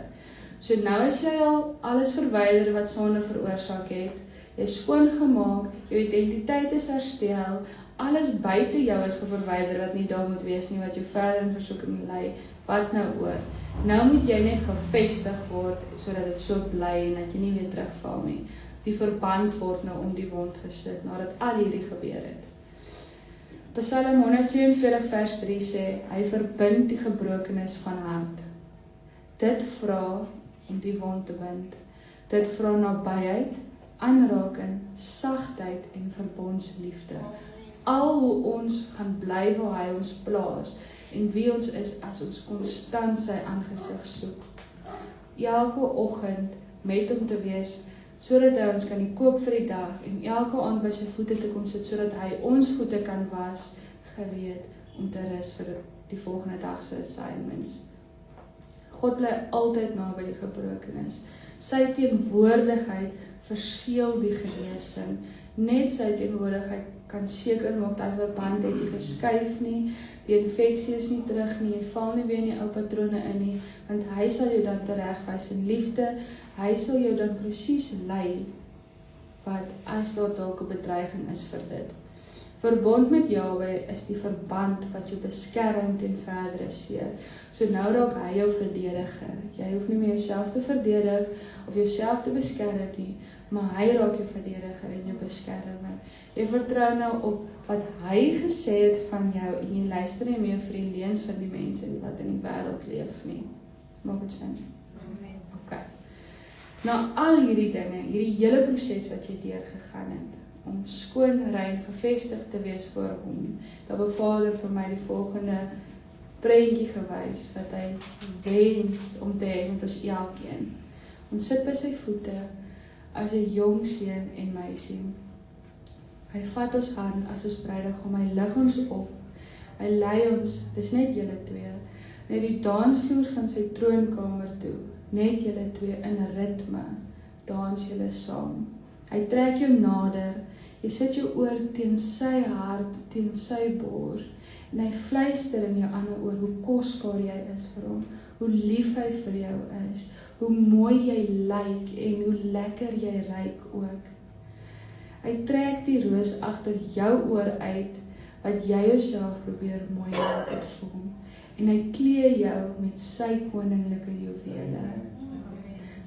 So nou as jy al alles verwyder wat sonde veroorsaak het, jy is skoongemaak, jou identiteit is herstel, alles buite jou is verwyder wat nie daar moet wees nie, wat jou verder in versoeking lei, wat nou oor? Nou moet jy net gevestig word, sodat dit so bly en dat jy nie weer terugval nie. Die verband word nou om die wond gesit, nadat al hierdie gebeur het. Psalm 147 vers 3 sê, hy verbind die gebrokenis van hart. Dit vra om die wond te bind. Dit vra nabyheid, aanraking, sagtheid en verbondsliefde. Al hoe ons gaan bly waar hy ons plaas en wie ons is as ons konstant sy aangesig soek. Elke oggend met hom te wees, sodat hy ons kan koop vir die dag en elke aand by sy voete te kom sit, sodat hy ons voete kan was, gereed om te rus vir die volgende dag se assignments. God bly altyd naby die gebrokenis. Sy teenwoordigheid verseël die genesing. Net sy teenwoordigheid kan seker maak dat verband het nie geskuif nie, die infeksie is nie terug nie, jy val nie weer in die ou patrone in nie, want hy sal jou dan teregwys in liefde, hy sal jou dan presies lei, wat as daar dalk 'n bedreiging is vir dit. Verbond met Jahwe is die verband wat jou beskerm teen verdere seer. So nou raak hy jou verdediger. Jy hoef nie meer jouself te verdedig of jouself te beskerm nie, maar hy raak jou verdediger en jou beskermer. Jy vertrou nou op wat hy gesê het van jou en jy luister nie meer vir die leuns van die mense wat in die wêreld leef nie. Maak dit sin? Amen. Okay. Nou al hierdie dinge, hierdie hele proses wat jy deurgegaan het, om skoon, rein, gevestig te wees voor hom, dat die Vader vir my die volgende prentjie gewys, wat hy wens om te hê met ons elkeen. Ons sit by sy voete, as 'n jong seun en meisie. Hy vat ons hand as ons bruidegom, hy lig ons op, hy lei ons, dis net julle twee, net die dansvloer van sy troonkamer toe, net julle twee in ritme, dans julle saam. Hy trek jou nader, jy sit jou oor teen sy hart, teen sy bors, En hy fluister in jou ander oor hoe kosbaar jy is vir hom, hoe lief hy vir jou is, hoe mooi jy lyk en hoe lekker jy ruik ook. Hy trek die roos agter jou oor uit, wat jy jouself probeer mooi maak vir hom. En hy klee jou met sy koninklike juwele.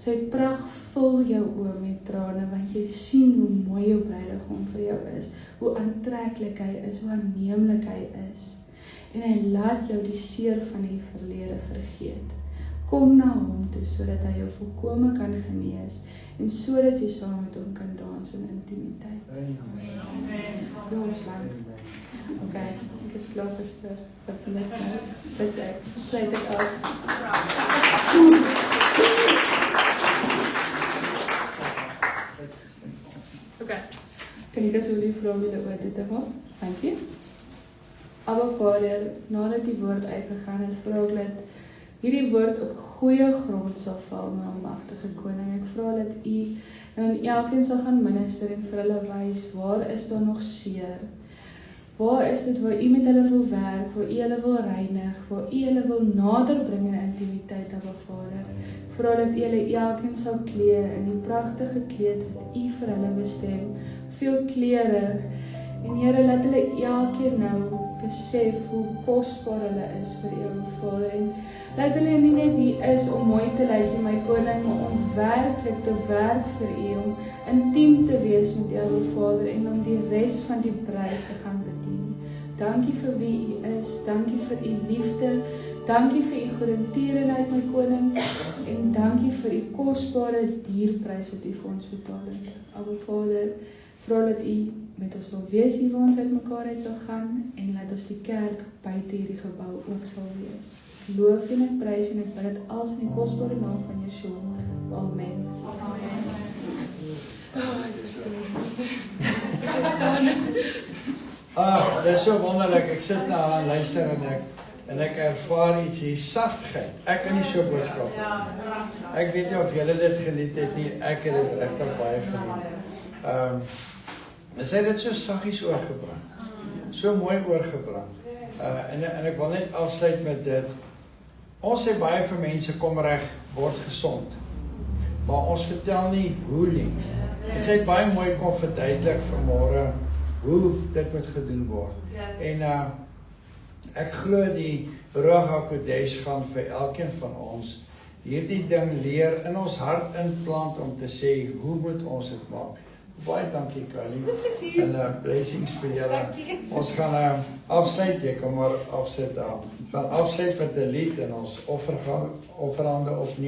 Sy pragt vul jou oë met trane, want jy sien hoe mooi jou bruidegom vir jou is, hoe aantreklik hy is, hoe aanneemlik hy is. En hy laat jou die seer van die verlede vergeet. Kom na hom toe, sodat hy jou volkome kan genees, en sodat jy saam met hom kan dans in intimiteit. Amen. Ons lang. Ok, ek is klaar gister, wat net nou, wat ek, sluit ek af. Ok, kan ek asseblief vra om julle oor dit te maak? Dankie. Abba Vader, nadat die woord uitgegaan het, vra ek dat hierdie woord op goeie grond sal val, my almagtige koning. Ek vra dat u nou in elkeen sal gaan minister en vir hulle wys, waar is daar nog seer? Waar is dit waar u met hulle wil werk, waar u hulle wil reinig, waar u hulle wil nader bring in intimiteit, Abba Vader. Ek vra dat u hulle elkeen sal klee in die pragtige kleed wat u vir hulle bestem, veel kleurig. En Here, laat hulle elkeen nou besef hoe kosbaar hulle is vir u, Vader. En laat hulle nie net hier is om mooi te lyk, my koning, maar om werklik te werk vir u, om intiem te wees met u, Vader, en om die res van die bruid te gaan bedien. Dankie vir wie u is, dankie vir u liefde, dankie vir u goedertierenheid, my koning, en dankie vir u kosbare dierprys wat u vir ons betaal het. Abba Vader, vra dat u met ons sal wees hier waar ons uit mekaar uit sal gaan, en laat ons die kerk buite hierdie gebou ook sal wees. Ek loof en ek prys en ek bid dit als in die kosbare naam van Yeshua. Amen. Amen. Ek verstaan. Dit is so wonderlik, ek sit nou aan luister en ek ervaar iets hier, sagtheid. Ek kan nie so boodskap. Ek weet nie of julle dit geniet het nie, ek het dit regtig baie geniet. Sy het dit so saggies oorgebring, so mooi oorgebring. En ek wil net afsluit met dit. Ons sê baie vir mense, kom reg, word gesond. Maar ons vertel nie hoe nie. En sy het baie mooi kon verduidelik vanmôre hoe dit moet gedoen word. En ek glo die Ruach HaKodesh gaan vir elkeen van ons hierdie ding leer in ons hart inplant om te sê, hoe moet ons dit maak? Baie dankie, Kylie. En blessings vir julle. Ons gaan afsluit, jy kan maar afsit. Ons gaan afsluit met 'n lied en ons offerhande opneem.